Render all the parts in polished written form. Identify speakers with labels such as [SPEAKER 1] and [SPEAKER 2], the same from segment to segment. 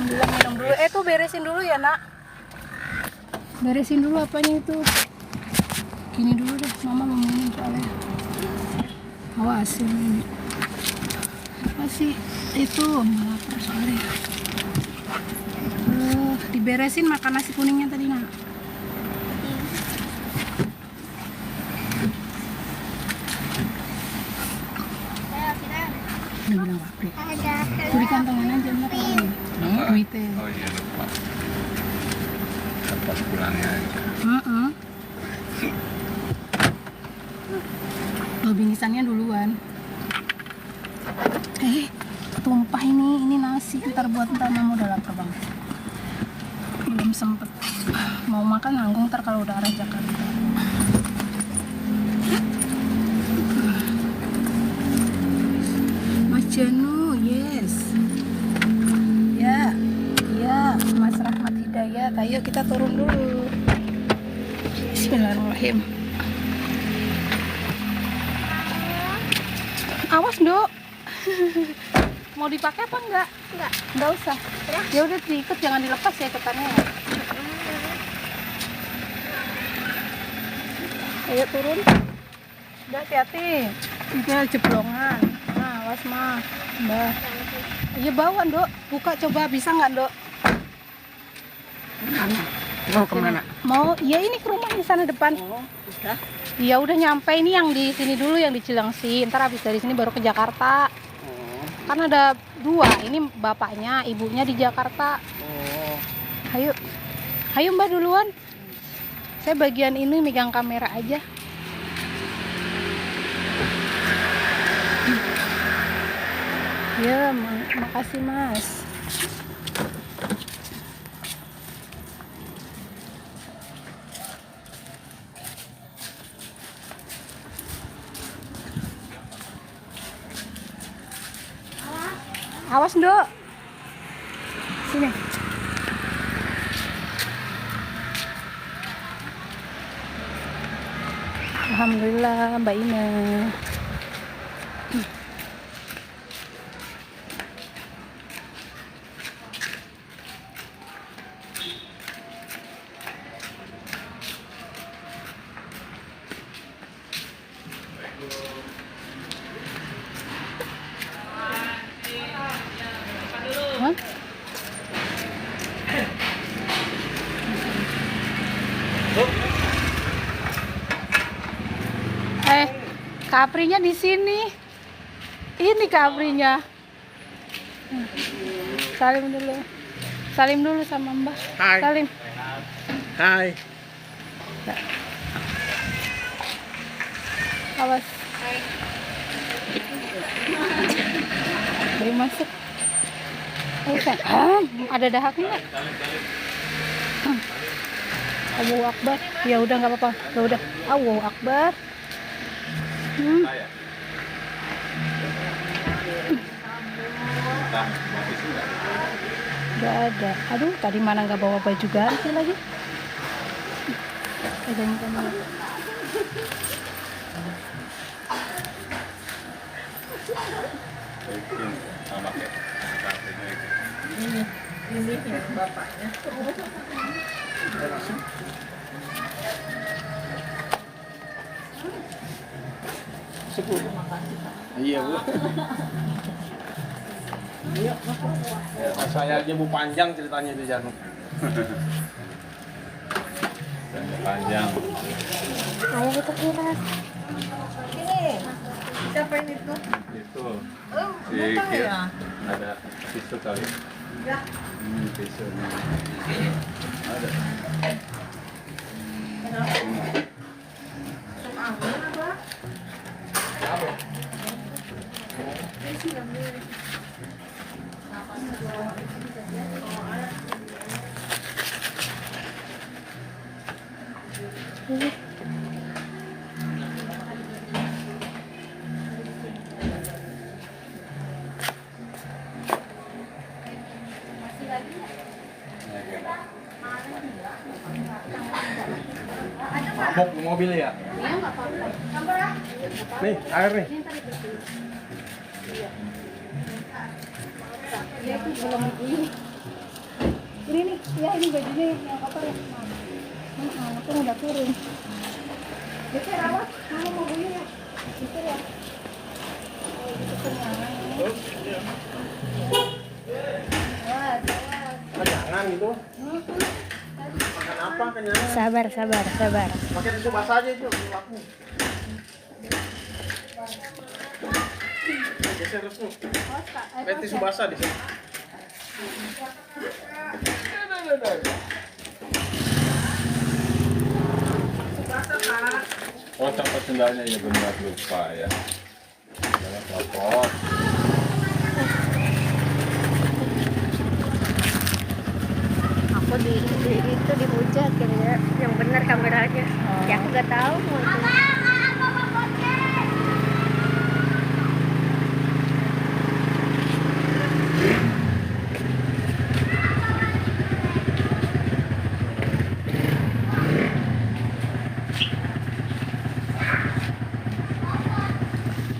[SPEAKER 1] Alhamdulillah minum dulu. Tuh beresin dulu ya nak. Beresin dulu apanya itu. Gini dulu deh, mama mau minum soalnya. Awas ini. Apa sih itu? Lapar soalnya. Diberesin makan nasi kuningnya tadi nak. Ini bilang Papri. Tuh di kantongan aja ntar lagi. Duitnya.
[SPEAKER 2] Oh iya lupa. Pas pulangnya.
[SPEAKER 1] Lo bingkisannya duluan. Tumpah ini nasi. Ntar buat ntar mama udah lapar banget. Belum sempet. Mau makan nanggung ntar kalau udah arah Jakarta. Mas Janu, yes. Ya, Mas Rahmat Hidayat. Ayo kita turun dulu. Bismillahirrahmanirrahim. Awas, Dok. Mau dipakai apa enggak? Enggak usah. Ya udah diikat, jangan dilepas ya iketannya. Ayo turun. Udah hati-hati. Ini jeblongan. Nah, awas mah. Mbak. Iya bawa, Dok. Buka coba, bisa nggak, Dok?
[SPEAKER 2] Mau kemana?
[SPEAKER 1] Mau, ya ini ke rumah di sana depan.
[SPEAKER 2] Oh, udah.
[SPEAKER 1] Iya udah nyampe, ini yang di sini dulu, yang di Cilengsi. Ntar habis dari sini baru ke Jakarta.
[SPEAKER 2] Oh.
[SPEAKER 1] Kan ada dua, ini bapaknya, ibunya di Jakarta.
[SPEAKER 2] Oh.
[SPEAKER 1] Ayo Mbak duluan. Saya bagian ini megang kamera aja. Ya, makasih Mas. Awas, Dok. Sini. Alhamdulillah, Mbak Ina. Hah? Kaprinya di sini. Ini kaprinya. Salim dulu. Salim dulu sama Mbak.
[SPEAKER 2] Hai.
[SPEAKER 1] Salim.
[SPEAKER 2] Hai.
[SPEAKER 1] Awas. Beri masuk. Ada dahaknya nggak? Allahu Akbar. Ya udah nggak apa-apa. Ya udah. Allahu Akbar. Nggak ada. Aduh, tadi mana nggak bawa baju ganti lagi? Pegangin kamera.
[SPEAKER 3] Ini bapaknya.
[SPEAKER 2] Iya Bu. Ya, saya aja Bu panjang ceritanya itu Janu. Panjang.
[SPEAKER 1] Ayo kita kira.
[SPEAKER 3] Ini siapa ini tuh?
[SPEAKER 2] Itu.
[SPEAKER 3] Bukan ya?
[SPEAKER 2] Ada tisu kali.
[SPEAKER 3] Ya.
[SPEAKER 2] Tisu. Ada.
[SPEAKER 3] Sok angin apa?
[SPEAKER 2] Mabok di mobil ya?
[SPEAKER 1] Iya nggak apa-apa.
[SPEAKER 2] Nih, air nih.
[SPEAKER 1] Dia itu belum ini. Ini nih, ya ini bajunya yang kotor ya. Aku udah turun. Geser awas, mama mau bunyi ya. Geser ya. Oh, itu kenyangan. Awas, awas.
[SPEAKER 2] Kenyangan gitu. Makan apa kenyangan?
[SPEAKER 1] Sabar.
[SPEAKER 2] Pakai tisu basah aja itu. Laku. Geser terus tuh. Pakai tisu basah di sini. Oh, tempat sendalnya ya benar lupa ya. Jangan copot.
[SPEAKER 4] Aku di itu dihujat kira yang benar kameranya. Ya aku gak tahu mau itu.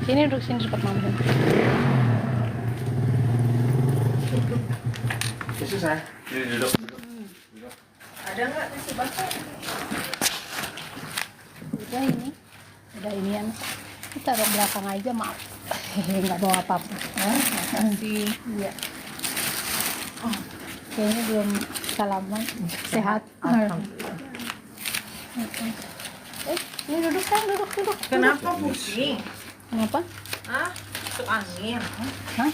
[SPEAKER 1] Sini duduk sini cepat mama.
[SPEAKER 2] Tisu saya. Ini duduk.
[SPEAKER 3] Ada nggak tisu basah?
[SPEAKER 1] Udah ini. Udah inian. Kita taruh belakang aja maaf. Nggak bawa apa-apa.
[SPEAKER 3] Makasih.
[SPEAKER 1] Iya. Oh, kayaknya belum salaman. Sehat. Ini duduk kan, duduk.
[SPEAKER 3] Kenapa pusing?
[SPEAKER 1] Kenapa?
[SPEAKER 3] Ah, masuk angin.
[SPEAKER 1] Hah?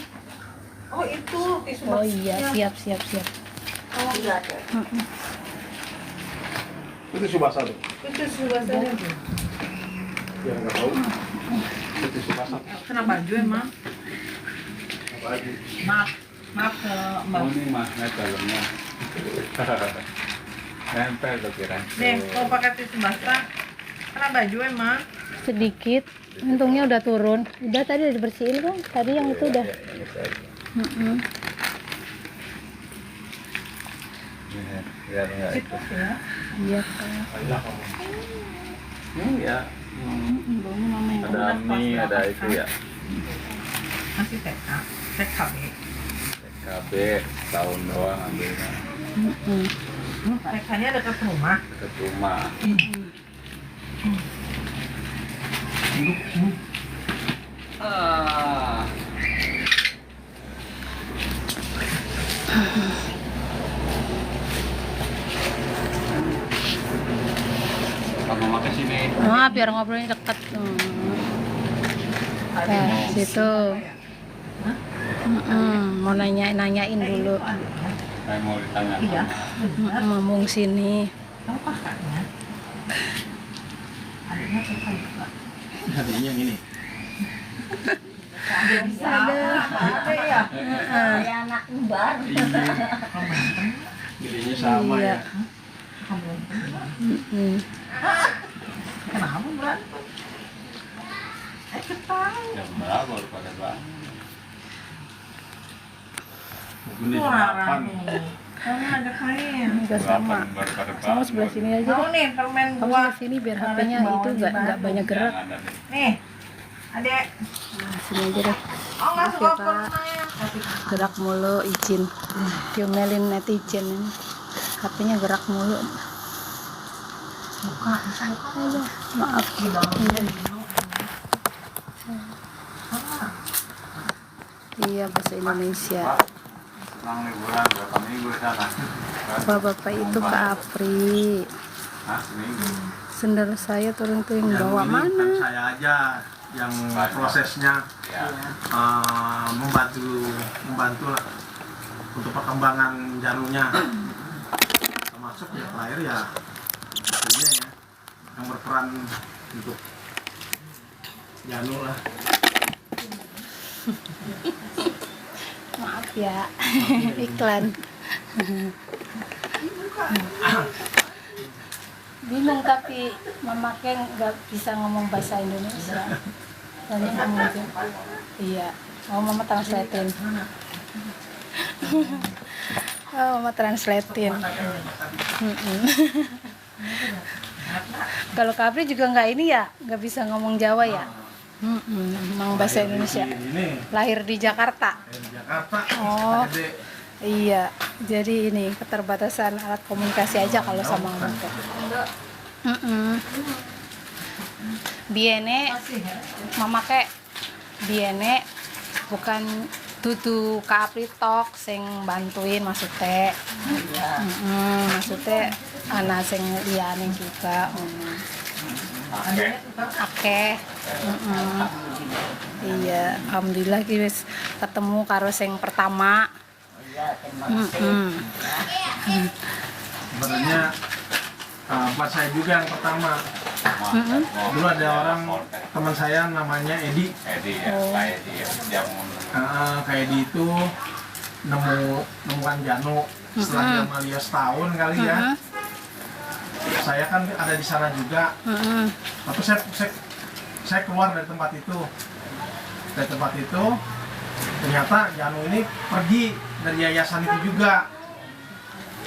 [SPEAKER 3] Oh itu tisu
[SPEAKER 1] Oh
[SPEAKER 3] basah.
[SPEAKER 1] iya, siap.
[SPEAKER 3] Oh iya.
[SPEAKER 2] Itu tisu basah tuh.
[SPEAKER 3] Itu tisu basahnya tuh.
[SPEAKER 2] Ya nggak tahu. Itu tisu basah.
[SPEAKER 3] Kena baju emang.
[SPEAKER 2] Apa lagi?
[SPEAKER 3] Maaf ke Mbak.
[SPEAKER 5] Oh, ini magnet dalamnya. Nempel tuh kira.
[SPEAKER 3] Nih, kalau pakai tisu basah, kena baju emang.
[SPEAKER 1] Sedikit. Untungnya udah turun. Udah tadi udah dibersihin kan? Tadi yang itu udah.
[SPEAKER 5] Biar nggak itu.
[SPEAKER 3] Itu ya.
[SPEAKER 1] Iya.
[SPEAKER 5] Ya.
[SPEAKER 1] Baunya mama yang
[SPEAKER 5] Ada mie, ada itu ya.
[SPEAKER 3] Masih TK, TKB.
[SPEAKER 5] KB tahun doang ambilnya
[SPEAKER 3] TK-nya dekat rumah.
[SPEAKER 5] ke rumah. Mama ke sini.
[SPEAKER 1] biar ngobrolnya deket. Nah, situ. Mau nanyain dulu.
[SPEAKER 5] Saya mau ditanya.
[SPEAKER 3] Iya.
[SPEAKER 1] Ngomong sini.
[SPEAKER 3] Tahu kakaknya? Adiknya TK juga.
[SPEAKER 5] Adiknya yang ini.
[SPEAKER 3] Ada ya.
[SPEAKER 4] Kayak anak kembar.
[SPEAKER 5] Gedenya sama
[SPEAKER 1] Iya.
[SPEAKER 5] ya.
[SPEAKER 3] Kenapa berantem? Ketawa.
[SPEAKER 5] Jam berapa baru pada bangun? Mungkin di
[SPEAKER 3] Wah,
[SPEAKER 5] 8.
[SPEAKER 3] kamu ada main.
[SPEAKER 1] Juga sama.
[SPEAKER 5] Baru pada
[SPEAKER 1] Kamu sebelah sini aja
[SPEAKER 3] Mau
[SPEAKER 1] deh.
[SPEAKER 3] nih permen
[SPEAKER 1] Kamu
[SPEAKER 3] buah.
[SPEAKER 1] sebelah sini biar HP-nya itu nggak banyak gerak.
[SPEAKER 3] Nih, adek.
[SPEAKER 1] Nah, sini aja deh.
[SPEAKER 3] Oh nggak
[SPEAKER 1] Maaf
[SPEAKER 3] suka
[SPEAKER 1] ya, Pak.
[SPEAKER 3] permennya.
[SPEAKER 1] Gerak mulu, izin. Diomelin netizen ini. HP-nya gerak mulu.
[SPEAKER 3] Buka.
[SPEAKER 1] Aduh, maaf. Iya, bahasa Indonesia.
[SPEAKER 5] Senang liburan berapa minggu di sana?
[SPEAKER 1] Bapak itu ke Apri.
[SPEAKER 5] Hah, seminggu.
[SPEAKER 1] Sendal saya turun tuh yang bawa
[SPEAKER 2] ini bukan
[SPEAKER 1] mana?
[SPEAKER 2] saya aja yang prosesnya
[SPEAKER 5] Ya.
[SPEAKER 2] membantu lah untuk perkembangan janurnya, termasuk ya terakhir ya istrinya ya yang berperan untuk janur lah.
[SPEAKER 1] Maaf ya, iklan. Bingung tapi Mama Keng nggak bisa ngomong bahasa Indonesia. Soalnya ngomong aja. Iya, mau Mama translatein. Oh, Mama translatein. Kalau Kapri juga nggak ini ya, nggak bisa ngomong Jawa ya. Emang bahasa Indonesia.
[SPEAKER 2] Ini
[SPEAKER 1] Lahir di Jakarta.
[SPEAKER 2] di Jakarta.
[SPEAKER 1] Oh,
[SPEAKER 2] Gede.
[SPEAKER 1] iya. Jadi ini keterbatasan alat komunikasi aja kalau sama mama teh. Biene mama ke biene bukan tutu ka Apri tok sing bantuin maksudnya. Maksudnya anak sing liyane juga. Akeh. Iya, alhamdulillah wis ketemu karo sing pertama.
[SPEAKER 6] Sebenarnya buat saya juga yang pertama. Dulu ada orang teman saya namanya Edi.
[SPEAKER 5] Edi ya, Pak Edi ya. Jamun.
[SPEAKER 6] Kayak Edi itu nemukan Janu setelah dia Malia setahun kali ya. Saya kan ada di sana juga. Tapi saya keluar dari tempat itu. Dari tempat itu ternyata Janu ini pergi dari yayasan itu juga.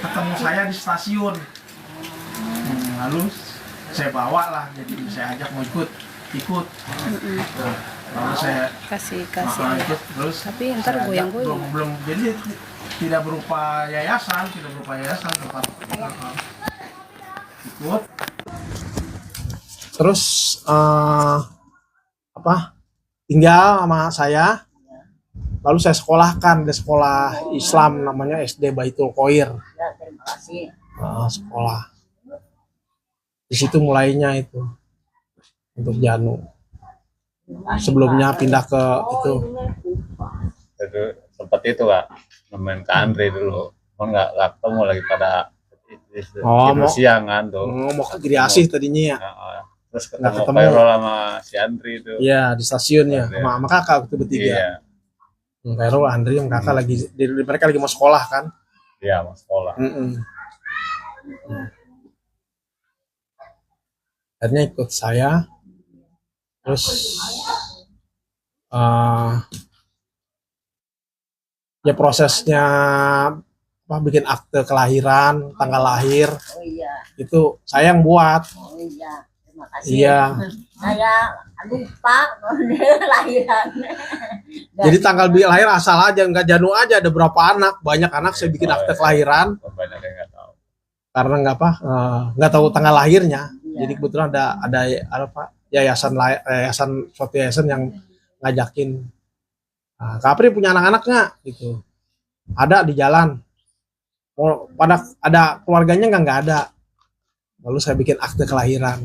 [SPEAKER 6] Ketemu saya di stasiun. Lalu saya bawa lah, jadi saya ajak mau ikut. Lalu saya
[SPEAKER 1] kasih
[SPEAKER 6] ikut, terus
[SPEAKER 1] tapi ntar
[SPEAKER 6] saya ajak,
[SPEAKER 1] goyang-goyang.
[SPEAKER 6] belum jadi tidak berupa yayasan tempat ikut. Terus tinggal sama saya. Lalu saya sekolahkan di sekolah Islam namanya SD Baitul Khoir. Sekolah. Di situ mulainya itu untuk Janu. Sebelumnya pindah ke itu.
[SPEAKER 5] Itu sempat itu Kak, nemenin Kak Andre dulu. Nggak ketemu lagi pada tidur siang kan tuh.
[SPEAKER 6] Mau ke Giriasih tadinya ya.
[SPEAKER 5] Terus
[SPEAKER 6] Nggak
[SPEAKER 5] ketemu
[SPEAKER 6] ketemu.
[SPEAKER 5] Khairul sama si Andri itu.
[SPEAKER 6] Iya di stasiunnya sama kakak itu bertiga.
[SPEAKER 5] Iya,
[SPEAKER 6] Khairul, Andri, yang kakak lagi mereka lagi mau sekolah kan.
[SPEAKER 5] iya mau sekolah.
[SPEAKER 6] Akhirnya ikut saya. Terus ya prosesnya bikin akte kelahiran, tanggal lahir. Itu saya yang buat.
[SPEAKER 7] Terima kasih.
[SPEAKER 6] Iya.
[SPEAKER 7] Saya lupa lahiran.
[SPEAKER 6] Jadi tanggal lahir asal aja, nggak Janu aja, ada berapa anak, banyak anak saya bikin akte kelahiran
[SPEAKER 5] Banyak yang nggak tahu.
[SPEAKER 6] karena nggak tahu tanggal lahirnya.
[SPEAKER 7] Iya.
[SPEAKER 6] Jadi kebetulan ada suatu yayasan yang ngajakin, Kapri punya anak-anak nggak gitu. Ada di jalan. Pada ada keluarganya nggak ada. Lalu saya bikin akte kelahiran.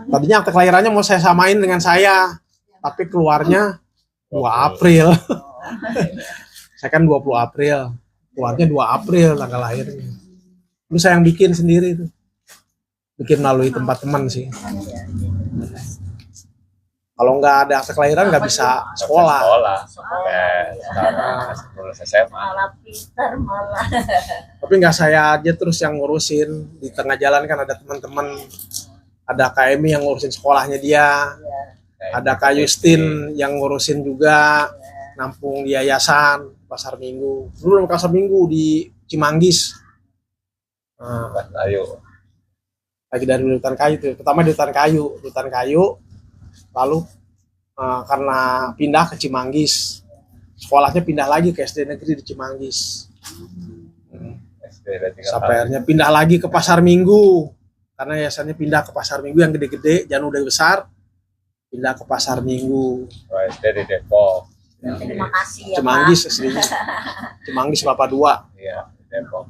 [SPEAKER 6] Tadinya akte kelahirannya mau saya samain dengan saya, tapi keluarnya 2 April. Saya kan 20 April, keluarnya 2 April tanggal lahirnya. Itu saya yang bikin sendiri itu. Bikin melalui tempat teman sih. Kalau nggak ada akte kelahiran nggak bisa sekolah.
[SPEAKER 5] Sekarang lulus SMA.
[SPEAKER 7] Malah pinter malah.
[SPEAKER 6] Tapi nggak saya aja terus yang ngurusin. Di tengah jalan kan ada teman-teman, ada Kak Emi yang ngurusin sekolahnya dia, ada Kak Justin yang ngurusin juga nampung di yayasan Pasar Minggu. Dulu Pasar Minggu di Cimanggis.
[SPEAKER 5] Ayo.
[SPEAKER 6] Lagi dari Hutan Kayu tuh. Pertama di Hutan Kayu, lalu karena pindah ke Cimanggis, sekolahnya pindah lagi ke SD Negeri di Cimanggis. Sampai akhirnya pindah lagi ke Pasar Minggu, karena yayasannya pindah ke Pasar Minggu yang gede-gede, Janu udah besar, pindah ke Pasar Minggu.
[SPEAKER 5] SD di Depok.
[SPEAKER 7] Terima kasih ya
[SPEAKER 6] Cimanggis aslinya. Cimanggis Kelapa II.
[SPEAKER 5] Iya, di Depok.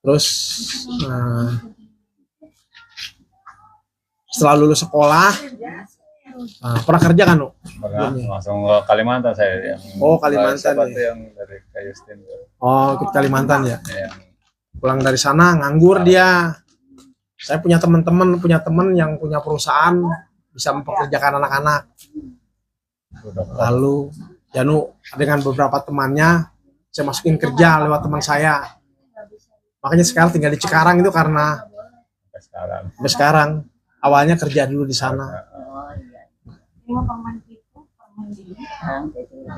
[SPEAKER 6] Terus setelah lulus sekolah, pernah kerja kan, Nu?
[SPEAKER 5] Pernah langsung ke Kalimantan saya yang.
[SPEAKER 6] Kalimantan
[SPEAKER 5] siapa
[SPEAKER 6] ya.
[SPEAKER 5] tuh yang dari Kak Justin tuh.
[SPEAKER 6] Ikut Kalimantan ya.
[SPEAKER 5] Yang
[SPEAKER 6] Pulang dari sana nganggur dia. Saya punya teman yang punya perusahaan bisa mempekerjakan anak-anak. Lalu Janu dengan beberapa temannya saya masukin kerja lewat teman saya. Makanya sekarang tinggal di Cikarang itu karena sampai sekarang. Awalnya kerja dulu di sana.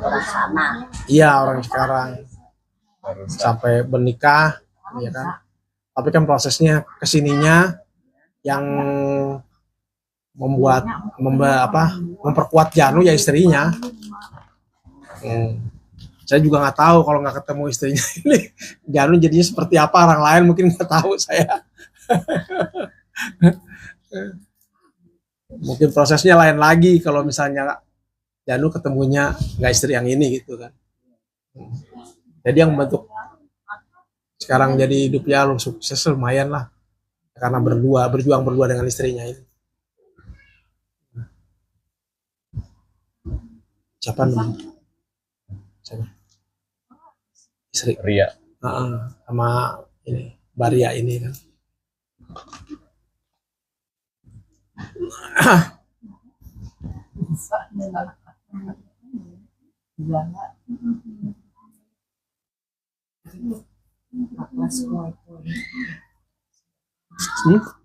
[SPEAKER 7] Orang sana.
[SPEAKER 6] Iya, orang sekarang sampai bernikah, ya kan. Tapi kan prosesnya kesininya yang memperkuat Janu ya istrinya. Saya juga nggak tahu kalau nggak ketemu istrinya ini Janu jadinya seperti apa, orang lain mungkin nggak tahu saya. Mungkin prosesnya lain lagi kalau misalnya Janu ketemunya nggak istri yang ini gitu kan. Jadi yang membentuk sekarang jadi hidupnya sukses lumayan lah karena berjuang berdua dengan istrinya ini. Siapa namanya? Siapa? Istri
[SPEAKER 5] Ria.
[SPEAKER 6] Sama ini Baria ini kan.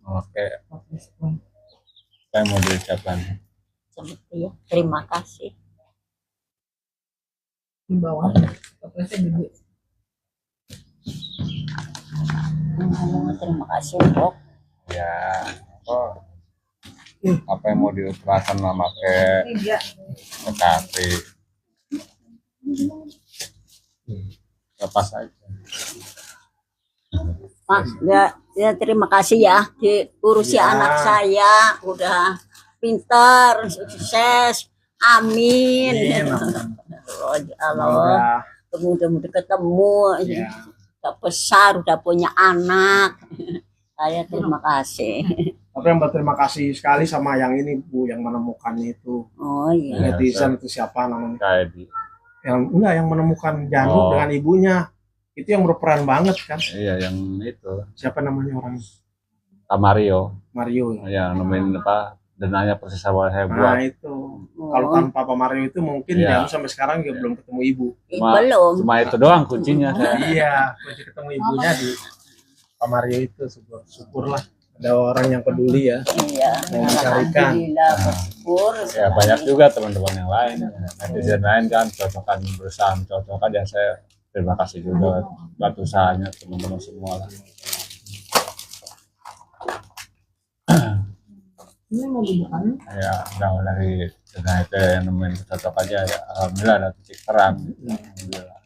[SPEAKER 5] Oke. Apa yang mau diucapkan?
[SPEAKER 7] Seperti ya, terima kasih.
[SPEAKER 3] Di bawah. Topesnya gede.
[SPEAKER 7] Terima kasih Pok.
[SPEAKER 5] Ya, apa yang mau diucapkan sama
[SPEAKER 3] Ini dia.
[SPEAKER 5] Katri? Lepas aja.
[SPEAKER 7] Pak, ya terima kasih ya diurusi anak saya udah pintar, sukses. Amin. Allah, mudah-mudahan ketemu. Udah besar, udah punya anak. Saya terima kasih.
[SPEAKER 6] Tapi yang berterima kasih sekali sama yang ini Bu, yang menemukan itu.
[SPEAKER 7] Oh iya.
[SPEAKER 6] Netizen itu siapa namanya?
[SPEAKER 5] Kayak
[SPEAKER 6] Yang menemukan Janu dengan ibunya. Itu yang berperan banget kan.
[SPEAKER 5] iya yang itu.
[SPEAKER 6] Siapa namanya orang?
[SPEAKER 5] Mario.
[SPEAKER 6] Mario.
[SPEAKER 5] Ya, nemuin apa? Dananya persis awal saya
[SPEAKER 6] Nah
[SPEAKER 5] buat.
[SPEAKER 6] itu. Kalau tanpa Pak Mario itu mungkin
[SPEAKER 5] Iya.
[SPEAKER 6] Janu sampai sekarang juga belum ketemu ibu.
[SPEAKER 7] Belum.
[SPEAKER 5] Cuma itu doang kuncinya saya.
[SPEAKER 6] Iya, kunci ketemu ibunya di Pak Mario itu. Syukurlah ada orang yang peduli ya.
[SPEAKER 7] Iya.
[SPEAKER 6] Yang mencarikan.
[SPEAKER 7] Alhamdulillah bersyukur.
[SPEAKER 5] Ya banyak juga teman-teman yang lain. Netizen lain kan cocokan berusaha mencocokkan ya saya terima kasih juga buat usahanya teman-teman semua lah.
[SPEAKER 3] Ini mau dibukain.
[SPEAKER 5] Ya udah dari dengan itu yang nemuin cocok aja ya alhamdulillah ada titik terang. Alhamdulillah.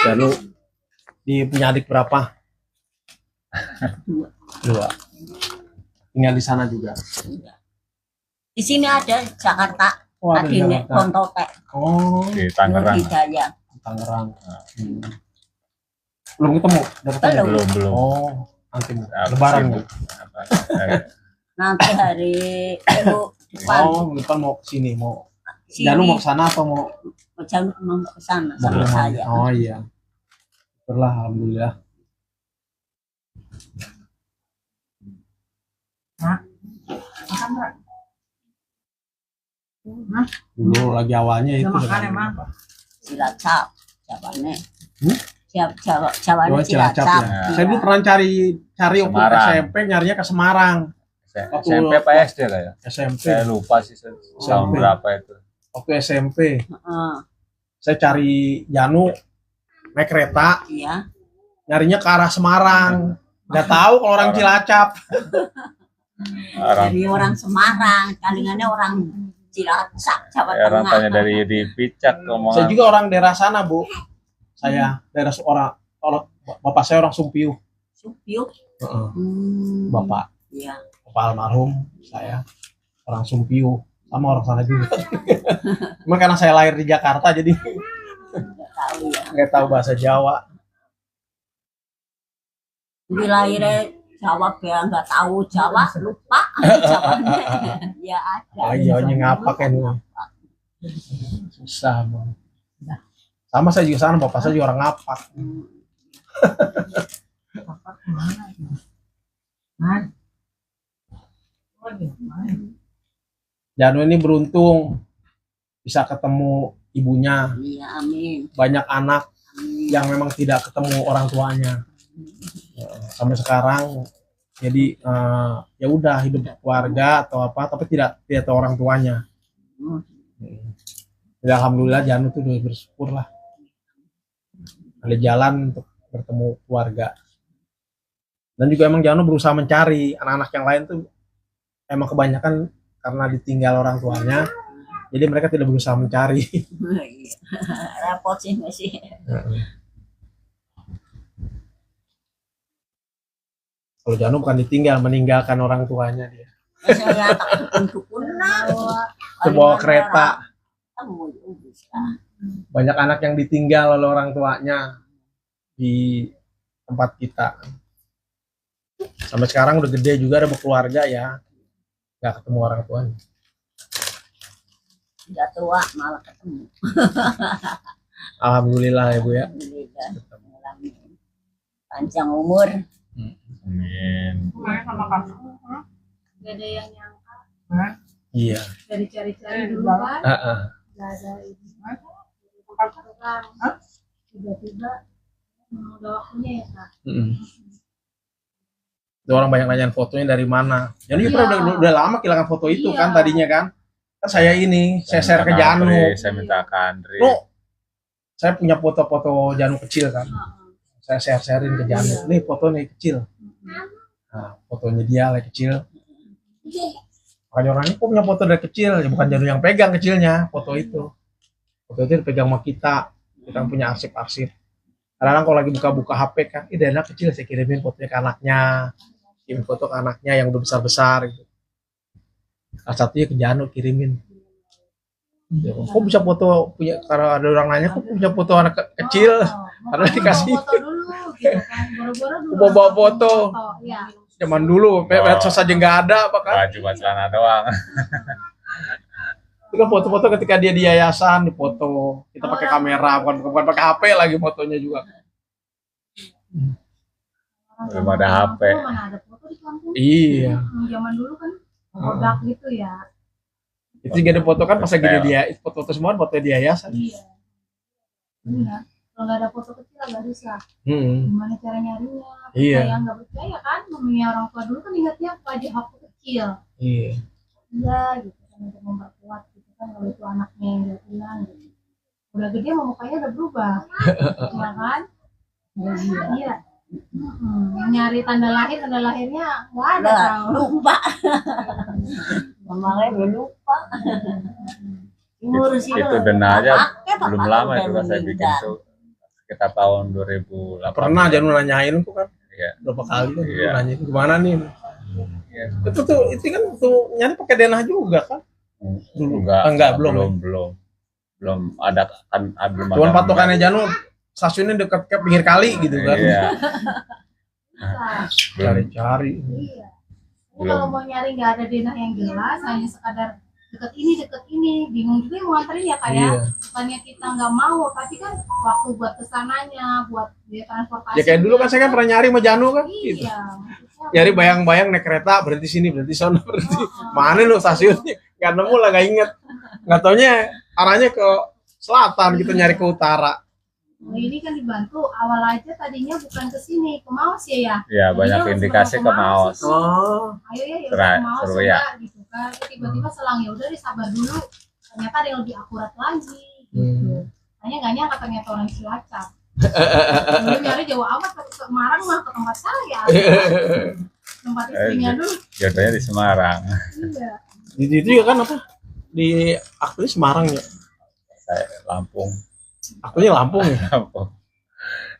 [SPEAKER 6] Janu punya adik berapa? Dua. Tinggal di sana juga.
[SPEAKER 7] Di sini ada Jakarta.
[SPEAKER 6] Oh, ada di
[SPEAKER 7] Adine
[SPEAKER 6] Jakarta.
[SPEAKER 7] Kontote.
[SPEAKER 6] Oh,
[SPEAKER 5] Di Tangerang.
[SPEAKER 7] Hidayah.
[SPEAKER 6] Tangerang. Belum ketemu? Udah ketemu?
[SPEAKER 5] Belum.
[SPEAKER 6] Oh, nanti
[SPEAKER 5] Ya,
[SPEAKER 6] Lebaran
[SPEAKER 5] sibuk.
[SPEAKER 6] Bu.
[SPEAKER 7] Nanti hari Minggu depan.
[SPEAKER 6] Oh, depan mau ke sini, mau
[SPEAKER 7] Sini.
[SPEAKER 6] Janu mau ke sana atau mau
[SPEAKER 7] Jangan mau ke sana
[SPEAKER 6] mau
[SPEAKER 7] sama
[SPEAKER 6] ke mana?
[SPEAKER 7] saya.
[SPEAKER 6] Oh iya. Syukurlah, alhamdulillah.
[SPEAKER 3] Makan nggak?
[SPEAKER 6] Dulu lagi awalnya itu
[SPEAKER 3] Udah makan
[SPEAKER 6] dengan
[SPEAKER 3] emang?
[SPEAKER 6] apa?
[SPEAKER 7] Cilacap. Jawabannya.
[SPEAKER 6] Hmm?
[SPEAKER 7] Jawabannya
[SPEAKER 6] Oh, Cilacap ya.
[SPEAKER 7] Iya.
[SPEAKER 6] Saya dulu pernah cari waktu
[SPEAKER 5] Semarang.
[SPEAKER 6] SMP nyarinya ke Semarang.
[SPEAKER 5] SMP apa SD lah ya?
[SPEAKER 6] SMP.
[SPEAKER 5] Saya lupa sih tahun berapa itu.
[SPEAKER 6] Waktu SMP
[SPEAKER 7] Heeh,
[SPEAKER 6] saya cari Janu naik kereta,
[SPEAKER 7] iya.
[SPEAKER 6] nyarinya ke arah Semarang. Nggak tahu kalau orang Cilacap.
[SPEAKER 7] Dari orang Semarang, kalingannya orang Cilacap, Jawa
[SPEAKER 5] Ya, orang
[SPEAKER 7] Tengah.
[SPEAKER 5] tanya dari di Picak
[SPEAKER 6] Saya
[SPEAKER 5] omongan.
[SPEAKER 6] juga orang daerah sana, Bu. Saya daerah kalau bapak saya orang Sumpiuh.
[SPEAKER 7] Supiuk.
[SPEAKER 6] Bapak
[SPEAKER 7] Iya.
[SPEAKER 6] almarhum, saya orang Sumpiuh, sama orang sana juga. Cuma karena saya lahir di Jakarta jadi
[SPEAKER 7] Nggak tahu ya.
[SPEAKER 6] nggak tahu bahasa Jawa.
[SPEAKER 7] Wilayahnya Jawa ya nggak tahu Jawa, lupa Jawanya. Ya ada.
[SPEAKER 6] Ah, Jawanya ngapak kan. Susah, Bang. Sama saya juga sana, bapak saya juga orang ngapak. Janu ini beruntung bisa ketemu ibunya.
[SPEAKER 7] Iya, amin.
[SPEAKER 6] Banyak anak
[SPEAKER 7] Amin.
[SPEAKER 6] yang memang tidak ketemu orang tuanya. Sampai sekarang jadi ya udah hidup keluarga atau apa tapi tidak tahu orang tuanya. Ya, alhamdulillah Janu tuh udah bersyukur lah ada jalan untuk bertemu keluarga. Dan juga emang Jano berusaha mencari anak-anak yang lain tuh, emang kebanyakan karena ditinggal orang tuanya, jadi mereka tidak berusaha mencari.
[SPEAKER 7] Repot sih masih.
[SPEAKER 6] Kalau Jano bukan ditinggal, meninggalkan orang tuanya dia.
[SPEAKER 7] Saya untuk
[SPEAKER 6] Sebuah kereta.
[SPEAKER 7] Kamu bisa.
[SPEAKER 6] Banyak anak yang ditinggal oleh orang tuanya di tempat kita. Sampai sekarang udah gede juga, ada berkeluarga ya, nggak ketemu orang tuanya.
[SPEAKER 7] Udah tua malah ketemu.
[SPEAKER 6] Alhamdulillah ya Bu ya.
[SPEAKER 7] Alhamdulillah. Panjang umur.
[SPEAKER 5] Amin.
[SPEAKER 3] Kemarin sama kamu.
[SPEAKER 1] Gak ada yang nyangka.
[SPEAKER 6] Iya.
[SPEAKER 1] Dari cari-cari dulu kan. Gak ada ini. Sekarang tiba-tiba udah waktunya ya Kak.
[SPEAKER 6] Itu orang banyak nanyain fotonya dari mana. Jadi
[SPEAKER 1] Iya.
[SPEAKER 6] udah lama kehilangan foto itu
[SPEAKER 1] Iya.
[SPEAKER 6] kan tadinya kan. Kan saya saya share ke Janu.
[SPEAKER 5] Saya minta ke Andre.
[SPEAKER 6] Lo, saya punya foto-foto Janu kecil kan. Saya share-sharein ke Janu. Nih foto nih kecil. Nah, fotonya dia lagi kecil. Makanya orangnya kok punya foto dari kecil, ya bukan Janu yang pegang kecilnya, foto itu. Foto itu dipegang sama kita punya arsip-arsip. Kadang-kadang kalau lagi buka-buka HP kan, ini dari anak kecil, saya kirimin fotonya ke anaknya, kirim foto ke anaknya yang udah besar-besar gitu. Salah satunya ke Janu kirimin. Ya, kok bisa foto punya, kalau ada orang nanya kok punya foto anak kecil, karena dikasih
[SPEAKER 1] Foto dulu gitu kan. Boro-boro dulu.
[SPEAKER 6] bawa foto.
[SPEAKER 1] Iya.
[SPEAKER 6] Zaman dulu, medsos aja nggak ada, apa kan?
[SPEAKER 5] Baju celana doang.
[SPEAKER 6] Itu kan foto-foto ketika dia di yayasan, di foto kita pakai kamera, bukan pakai HP lagi fotonya juga.
[SPEAKER 5] Belum ada HP.
[SPEAKER 1] Mana ada foto di kampung?
[SPEAKER 6] Iya.
[SPEAKER 1] Zaman dulu kan bodak gitu ya.
[SPEAKER 6] Itu juga ada foto kan pas lagi dia foto-foto semua foto di yayasan.
[SPEAKER 1] Iya. Iya. Kalau nggak ada foto kecil agak susah. Gimana cara nyarinya?
[SPEAKER 6] Iya.
[SPEAKER 1] Percaya nggak percaya kan? Namanya orang tua dulu kan ingatnya wajah aku kecil.
[SPEAKER 6] Iya.
[SPEAKER 1] Iya gitu kan untuk memperkuat gitu kan kalau itu anaknya yang dia bilang gitu. Udah gede mau mukanya udah berubah. Ya kan? Iya. Nyari tanda lahirnya nggak ada tahu.
[SPEAKER 7] Lupa. Mamanya belum lupa.
[SPEAKER 5] Itu dana aja belum lama itu kan saya bikin tuh sekitar tahun 2008.
[SPEAKER 6] Pernah Janu nanyain tuh kan
[SPEAKER 5] Iya.
[SPEAKER 6] berapa kali kan
[SPEAKER 5] Iya.
[SPEAKER 6] nanya gimana nih.
[SPEAKER 5] Iya.
[SPEAKER 6] Itu tuh itu kan tuh nyari pakai denah juga kan. Dulu. Enggak, belum.
[SPEAKER 5] Belum ada kan belum
[SPEAKER 6] Cuman
[SPEAKER 5] ada.
[SPEAKER 6] patokannya Janu stasiunnya dekat ke pinggir kali gitu kan.
[SPEAKER 5] Iya.
[SPEAKER 6] Cari-cari.
[SPEAKER 1] Iya. Ini kalau mau nyari nggak ada denah yang jelas, hanya sekadar deket ini, bingung juga yang mau nganterin ya kayak
[SPEAKER 6] Iya.
[SPEAKER 1] bukannya kita nggak mau, tapi kan waktu buat kesananya, buat biaya transportasi.
[SPEAKER 6] Ya kayak dulu kan saya kan pernah nyari sama Janu kan. Gitu.
[SPEAKER 1] Iya. maksudnya-
[SPEAKER 6] Nyari bayang-bayang naik kereta berhenti sini berhenti sana berhenti. Mana lu stasiunnya? Nggak nemu lah, nggak inget. Nggak taunya arahnya ke selatan gitu, nyari ke utara.
[SPEAKER 1] Nah, ini kan dibantu awal aja tadinya bukan ke sini, ke Maos ya.
[SPEAKER 5] Iya, banyak
[SPEAKER 1] Tadinya
[SPEAKER 5] indikasi
[SPEAKER 1] langsung
[SPEAKER 5] ke Maos.
[SPEAKER 6] Oh.
[SPEAKER 1] Ayo ya, ya
[SPEAKER 5] Serai-
[SPEAKER 1] udah ke Maos
[SPEAKER 5] seru
[SPEAKER 1] ya
[SPEAKER 5] ya.
[SPEAKER 1] gitu kan. Terus tiba-tiba selang ya udah disabar dulu. Ternyata ada yang lebih akurat lagi gitu. Hanya nggak nyangka ternyata orang Cilacap. Dulu nyari jauh amat ke Semarang mah ke tempat saya. Tempat istrinya dulu.
[SPEAKER 5] Jodohnya di Semarang.
[SPEAKER 1] Iya.
[SPEAKER 6] Di itu juga kan apa? Di aktunya Semarang ya.
[SPEAKER 5] Saya Lampung.
[SPEAKER 6] Aktunya Lampung ya.
[SPEAKER 5] Lampung.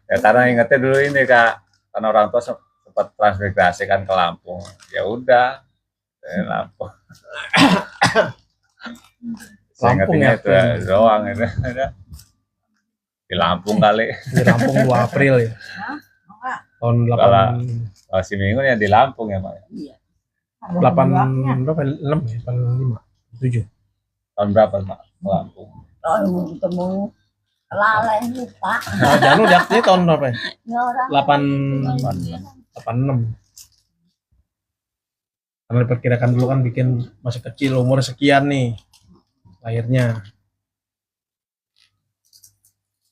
[SPEAKER 5] Ya karena ingetnya dulu ini Kak, karena orang tua sempat transmigrasi kan ke Lampung. Ya udah, saya Lampung. Saya
[SPEAKER 6] Lampung
[SPEAKER 5] ingetinnya
[SPEAKER 6] ya,
[SPEAKER 5] itu doang itu. Di Lampung kali.
[SPEAKER 6] Di Lampung 2 April ya. Tahun 8
[SPEAKER 5] Kalau si Minggu ya di Lampung ya Pak.
[SPEAKER 7] Iya.
[SPEAKER 6] 8 berapa? 6 ya, 5, 7.
[SPEAKER 5] Tahun berapa Pak ke Lampung?
[SPEAKER 7] Kalau ketemu lalai lupa.
[SPEAKER 6] Nah, Janu jaknya tahun berapa ya?
[SPEAKER 7] Ini orang
[SPEAKER 6] 86. Karena diperkirakan dulu kan bikin masih kecil, umur sekian nih lahirnya.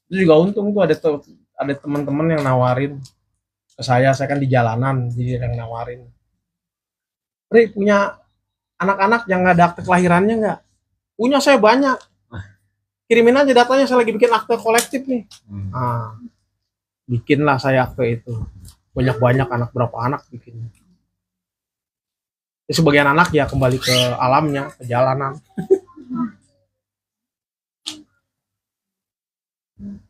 [SPEAKER 6] Itu juga untung tuh ada teman-teman yang nawarin ke saya kan di jalanan, jadi ada yang nawarin. Pri, punya anak-anak yang nggak ada akte kelahirannya nggak? Punya, saya banyak. Kirimin aja datanya, saya lagi bikin akte kolektif nih. Bikinlah saya akte itu. banyak-banyak anak, berapa anak bikin. Sebagian anak ya kembali ke alamnya, ke jalanan.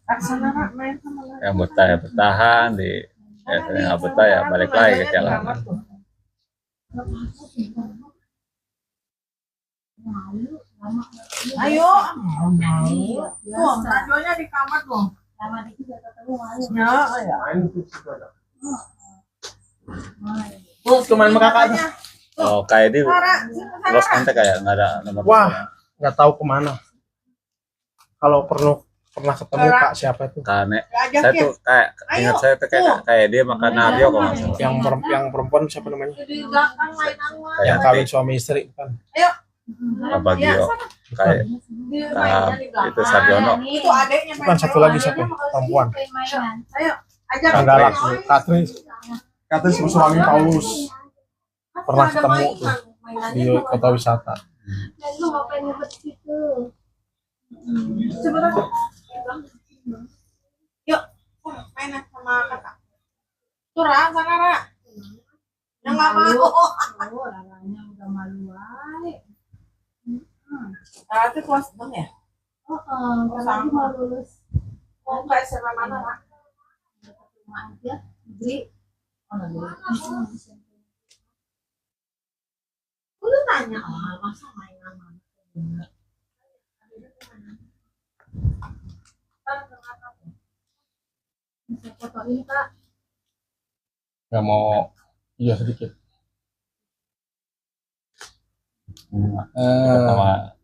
[SPEAKER 3] Aksana main sama
[SPEAKER 5] Yang betah ya bertahan, yang nggak betah ya balik lagi ke jalanan.
[SPEAKER 3] Ayo. Tuh, radionya di kamar tuh. Ya, ya.
[SPEAKER 6] Tuh, kemarin sama kakaknya.
[SPEAKER 5] Oh, kayak di lost contact kayak nggak ada nomor.
[SPEAKER 6] Wah, nggak tahu kemana. Kalau pernah ketemu Kak siapa itu?
[SPEAKER 5] Karena saya tuh kayak ingat saya tuh kayak dia makan Nario kok nggak salah.
[SPEAKER 6] Yang perempuan siapa namanya?
[SPEAKER 3] Di belakang main angin.
[SPEAKER 6] Yang kawin suami istri kan?
[SPEAKER 3] Ayo.
[SPEAKER 5] Apa Gio? Kayak itu Sarjono.
[SPEAKER 3] Itu adeknya.
[SPEAKER 6] Bukan, satu lagi siapa? Perempuan.
[SPEAKER 3] Ayo, ajak.
[SPEAKER 6] Yang galak tuh, Katris sama suami Paulus. Pernah ketemu tuh di kota wisata.
[SPEAKER 4] Dan lu ngapain ngebet situ?
[SPEAKER 3] Sebentar. Yuk, main sama kakak. Tuh, Ra, sana, Ra. Yang nggak mau.
[SPEAKER 1] Raranya udah malu aja.
[SPEAKER 3] Ra, itu kelas 6 ya?
[SPEAKER 1] Karena dia mau lulus
[SPEAKER 3] Oh, ke SMA mana, Ra?
[SPEAKER 1] rumah aja, negeri. Oh, negeri.
[SPEAKER 3] Lu nanya, masa mainan mana?
[SPEAKER 1] Bisa foto ini, Kak.
[SPEAKER 6] Nggak mau, iya sedikit.
[SPEAKER 5] Sama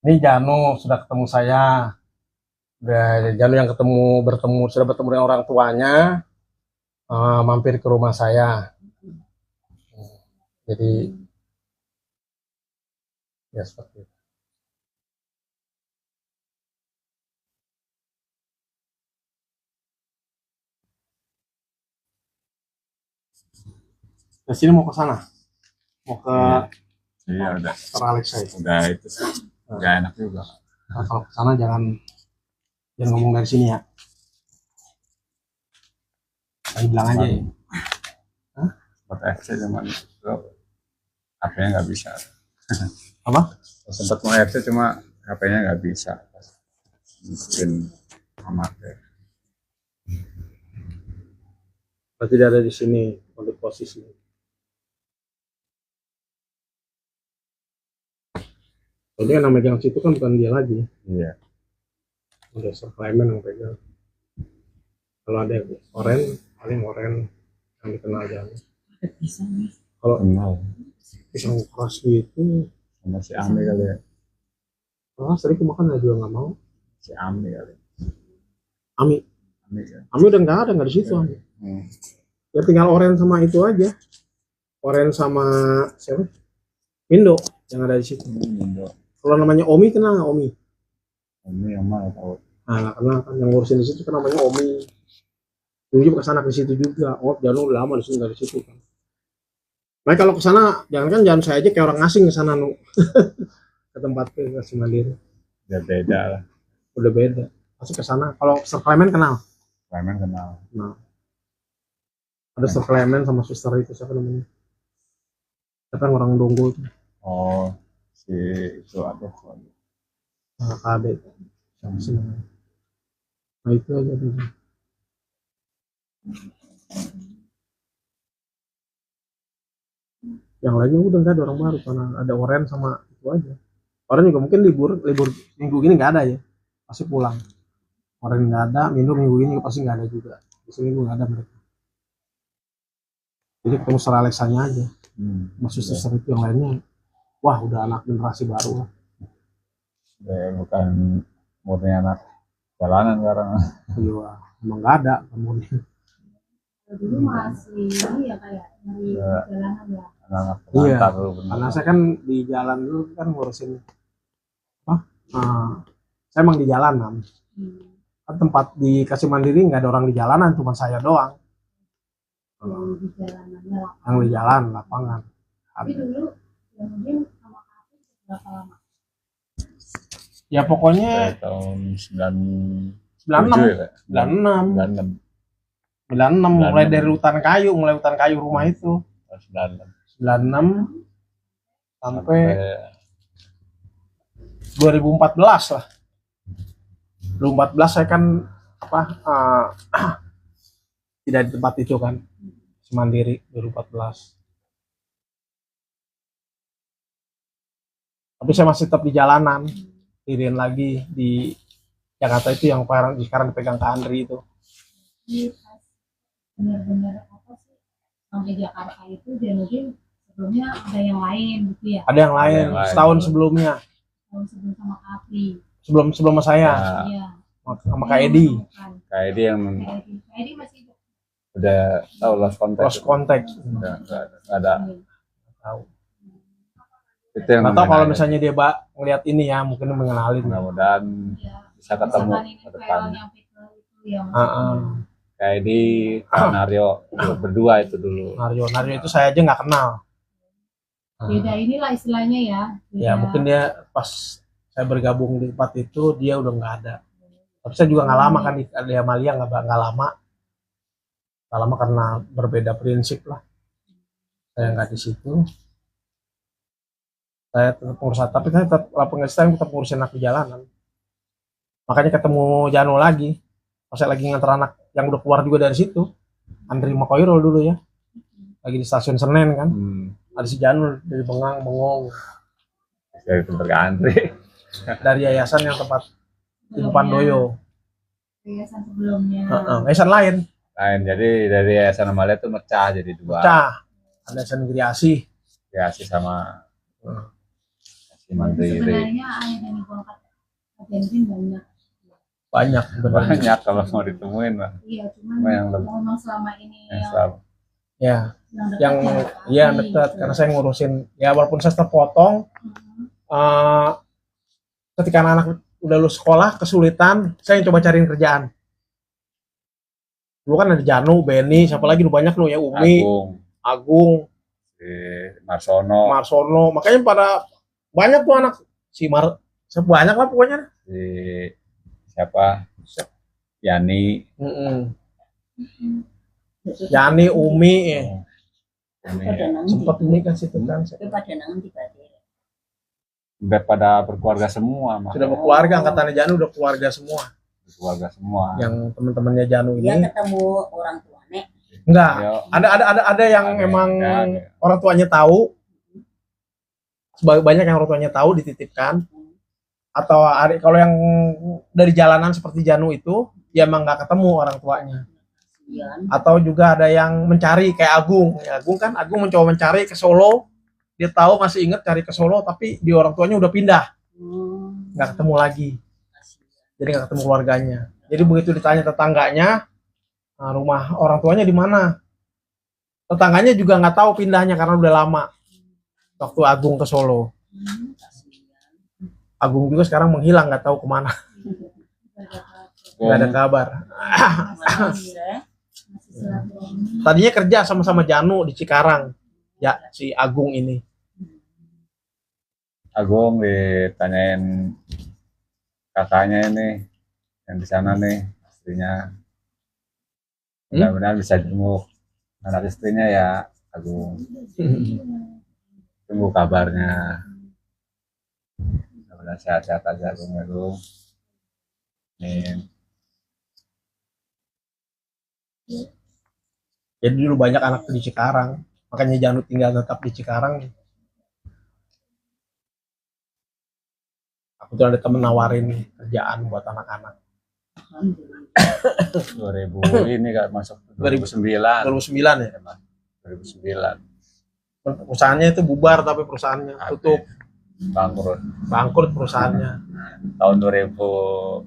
[SPEAKER 6] Ini Janu sudah ketemu saya. Udah Janu yang sudah bertemu dengan orang tuanya, mampir ke rumah saya. Jadi ya seperti itu. Ke sini mau ke sana, mau ke
[SPEAKER 5] iya udah
[SPEAKER 6] Alexa itu.
[SPEAKER 5] udah itu sih nggak enak juga.
[SPEAKER 6] Nah, kalau ke sana jangan ngomong dari sini ya. Saya bilang aja ya.
[SPEAKER 5] Buat FC cuman HP-nya nggak bisa.
[SPEAKER 6] Apa?
[SPEAKER 5] Sempat mau FC cuma HP-nya nggak bisa. Mungkin amatir.
[SPEAKER 6] Berarti dia ada di sini untuk posisi. Jadi yang megang situ kan bukan dia lagi.
[SPEAKER 5] Iya.
[SPEAKER 6] Udah suplemen yang pegang. Kalau ada oren, paling oren yang dikenal aja. Kalau pisang keras gitu,
[SPEAKER 5] Sama si Ami kali ya.
[SPEAKER 6] sering makan aja juga nggak mau.
[SPEAKER 5] Si Ami kali.
[SPEAKER 6] Ami
[SPEAKER 5] Ya.
[SPEAKER 6] udah nggak di situ. Ami. Ya tinggal oren sama itu aja. Oren sama siapa? Indo yang ada di situ. Kalau namanya Omi kenal nggak Omi?
[SPEAKER 5] Ami yang mana tahu.
[SPEAKER 6] Nah, nggak kenal kan yang ngurusin di situ kan namanya Omi. Dulu juga kesana ke situ juga. Oh, jangan udah lama di sini dari situ kan. Nah, kalau ke sana jangan saya aja kayak orang asing ke sana nu. Ke tempat ke Mandiri.
[SPEAKER 5] Ya beda lah.
[SPEAKER 6] Udah beda. Masuk ke sana. Kalau Suster Clement kenal?
[SPEAKER 5] Clement kenal.
[SPEAKER 6] Nah. Ada Suster Clement sama suster itu siapa namanya? Siapa yang orang Donggo itu?
[SPEAKER 5] Oh, si itu aduh.
[SPEAKER 6] Nah, KD. Siapa sih namanya? Nah, itu aja dulu. Yang lainnya udah nggak ada orang baru karena ada Oren sama itu aja. Oren juga mungkin libur minggu gini nggak ada ya, pasti pulang. Oren nggak ada, minggu gini pasti nggak ada juga. Besok minggu nggak ada mereka. Jadi ketemu Sir Alexanya aja, masih suster itu yang lainnya. Wah udah anak generasi baru lah.
[SPEAKER 5] Ya, bukan murni anak jalanan sekarang.
[SPEAKER 6] Iya, emang nggak ada kemudian.
[SPEAKER 1] Dulu masih ini ya kayak dari jalanan ya.
[SPEAKER 5] Anak
[SPEAKER 6] Iya,
[SPEAKER 5] pengantar dulu bener.
[SPEAKER 6] karena saya kan di jalan dulu kan ngurusin saya emang di jalanan. Kan tempat di Kasih Mandiri nggak ada orang di jalanan, cuma saya doang.
[SPEAKER 1] Di jalanannya lah.
[SPEAKER 6] Yang di jalan lapangan.
[SPEAKER 1] Tapi dulu yang mungkin sama kafe berapa lama?
[SPEAKER 6] Ya pokoknya
[SPEAKER 5] Dari tahun
[SPEAKER 6] 96,
[SPEAKER 5] 96 ya, Pak?
[SPEAKER 6] 96,
[SPEAKER 5] 96
[SPEAKER 6] mulai dari hutan kayu rumah itu.
[SPEAKER 5] tahun 96
[SPEAKER 6] 96 sampai 2014 lah. 2014 saya kan tidak di tempat itu kan, mandiri 2014. Tapi saya masih tetap di jalanan, dirian lagi di Jakarta itu yang sekarang dipegang Kak Andri itu.
[SPEAKER 1] Benar-benar apa sih sampai Jakarta itu dia mungkin sebelumnya ada yang lain gitu ya,
[SPEAKER 6] Ada yang lain
[SPEAKER 5] yang lain.
[SPEAKER 6] setahun sebelumnya,
[SPEAKER 1] tahun sebelum sama Kapri.
[SPEAKER 6] sebelum sama saya,
[SPEAKER 5] Nah,
[SPEAKER 1] Iya.
[SPEAKER 6] sama Kak Edi,
[SPEAKER 5] kayak dia yang
[SPEAKER 1] Kak Edi masih hidup.
[SPEAKER 5] udah tahu lost contact.
[SPEAKER 6] lost contact.
[SPEAKER 5] Nggak ada.
[SPEAKER 6] Tahu.
[SPEAKER 5] Itu yang
[SPEAKER 6] Nggak tahu kalau
[SPEAKER 5] namanya.
[SPEAKER 6] misalnya dia ngelihat ini ya, mungkin mengenalin.
[SPEAKER 5] Mudah-mudahan
[SPEAKER 1] Iya.
[SPEAKER 5] bisa ketemu
[SPEAKER 1] Misalkan ini
[SPEAKER 5] ke depan.
[SPEAKER 1] viral nyampe ke itu yang
[SPEAKER 5] Kayak di Nario berdua itu dulu.
[SPEAKER 6] Nario itu saya aja nggak kenal.
[SPEAKER 1] beda inilah istilahnya ya.
[SPEAKER 6] Ya mungkin dia pas saya bergabung di tempat itu dia udah nggak ada. Tapi saya juga nggak lama kan di Amalia, nggak lama. Nggak lama karena berbeda prinsip lah. Saya nggak di situ. Saya tetap ngurusin, tapi saya tetap tetap ngurusin anak di jalanan. Makanya ketemu Jano lagi. Pas saya lagi nganter anak yang udah keluar juga dari situ. Andri Makoiro dulu ya. Lagi di stasiun Senen kan. Ada si Jano dari Bengong.
[SPEAKER 5] Dari tempat Andri.
[SPEAKER 6] Dari yayasan yang tempat di Pandoyo.
[SPEAKER 1] Yayasan sebelumnya.
[SPEAKER 6] Yayasan lain.
[SPEAKER 5] Lain, jadi dari Yayasan Amalia itu mecah jadi dua.
[SPEAKER 6] Ada yayasan Negeri Asih.
[SPEAKER 5] Kreasi sama si Mandiri.
[SPEAKER 1] Sebenarnya ayah dan ibu angkat Bensin banyak.
[SPEAKER 6] Banyak sebenarnya.
[SPEAKER 5] Banyak kalau mau ditemuin mah.
[SPEAKER 1] Iya, cuman
[SPEAKER 5] Yang lebih-
[SPEAKER 1] ngomong selama ini
[SPEAKER 5] Yang selalu.
[SPEAKER 6] Ya,
[SPEAKER 1] dekat
[SPEAKER 6] yang
[SPEAKER 1] ya,
[SPEAKER 6] ya dekat karena saya ngurusin. Ya walaupun saya terpotong, ketika anak-anak udah lulus sekolah kesulitan, saya yang coba cariin kerjaan. Dulu kan ada Janu, Benny, siapa lagi banyak lu ya, Umi, Agung,
[SPEAKER 5] Si Marsono,
[SPEAKER 6] Marsono, makanya pada banyak tuh anak banyak lah pokoknya.
[SPEAKER 5] si siapa? Yani.
[SPEAKER 6] Yani, Umi,
[SPEAKER 5] Ini
[SPEAKER 6] sempat ini kan situ kan.
[SPEAKER 7] Tapi pada nangan tiba-tiba.
[SPEAKER 5] udah pada berkeluarga semua, mah.
[SPEAKER 6] Sudah berkeluarga, angkatannya Janu udah keluarga semua.
[SPEAKER 5] Berkeluarga semua.
[SPEAKER 6] Yang teman-temannya Janu
[SPEAKER 7] Dia
[SPEAKER 6] ini
[SPEAKER 7] ketemu orang tuanya.
[SPEAKER 6] enggak.
[SPEAKER 5] Ya,
[SPEAKER 6] Ada yang
[SPEAKER 5] ada,
[SPEAKER 6] emang
[SPEAKER 5] ada.
[SPEAKER 6] orang tuanya tahu. Banyak yang orang tuanya tahu dititipkan. Atau kalau yang dari jalanan seperti Janu itu, dia emang nggak ketemu orang tuanya.
[SPEAKER 7] Kasihan.
[SPEAKER 6] Atau juga ada yang mencari kayak Agung. Ya, Agung mencoba mencari ke Solo. Dia tahu masih ingat cari ke Solo, tapi di orang tuanya udah pindah, nggak ketemu lagi. Jadi nggak ketemu keluarganya. Jadi begitu ditanya tetangganya, rumah orang tuanya di mana? Tetangganya juga nggak tahu pindahnya karena udah lama. Waktu Agung ke Solo. Agung juga sekarang menghilang, nggak tahu kemana. Nggak ada kabar. Tadinya kerja sama-sama Janu di Cikarang. Ya, si Agung ini.
[SPEAKER 5] Agung ditanyain kakaknya ini yang di sana nih, istrinya. Mudah-mudahan bisa jenguk anak istrinya ya, Agung. Tunggu kabarnya. Mudah-mudahan sehat-sehat aja Agung. Amin.
[SPEAKER 6] Jadi dulu banyak anak di Cikarang. Makanya Janu tinggal tetap di Cikarang. Aku tuh ada temen nawarin kerjaan buat anak-anak.
[SPEAKER 5] 2000 ini kan masuk 2009.
[SPEAKER 6] 2009 ya.
[SPEAKER 5] 2009.
[SPEAKER 6] Perusahaannya itu bubar tapi perusahaannya tutup.
[SPEAKER 5] Bangkrut.
[SPEAKER 6] Bangkrut perusahaannya.
[SPEAKER 5] Tahun 2016.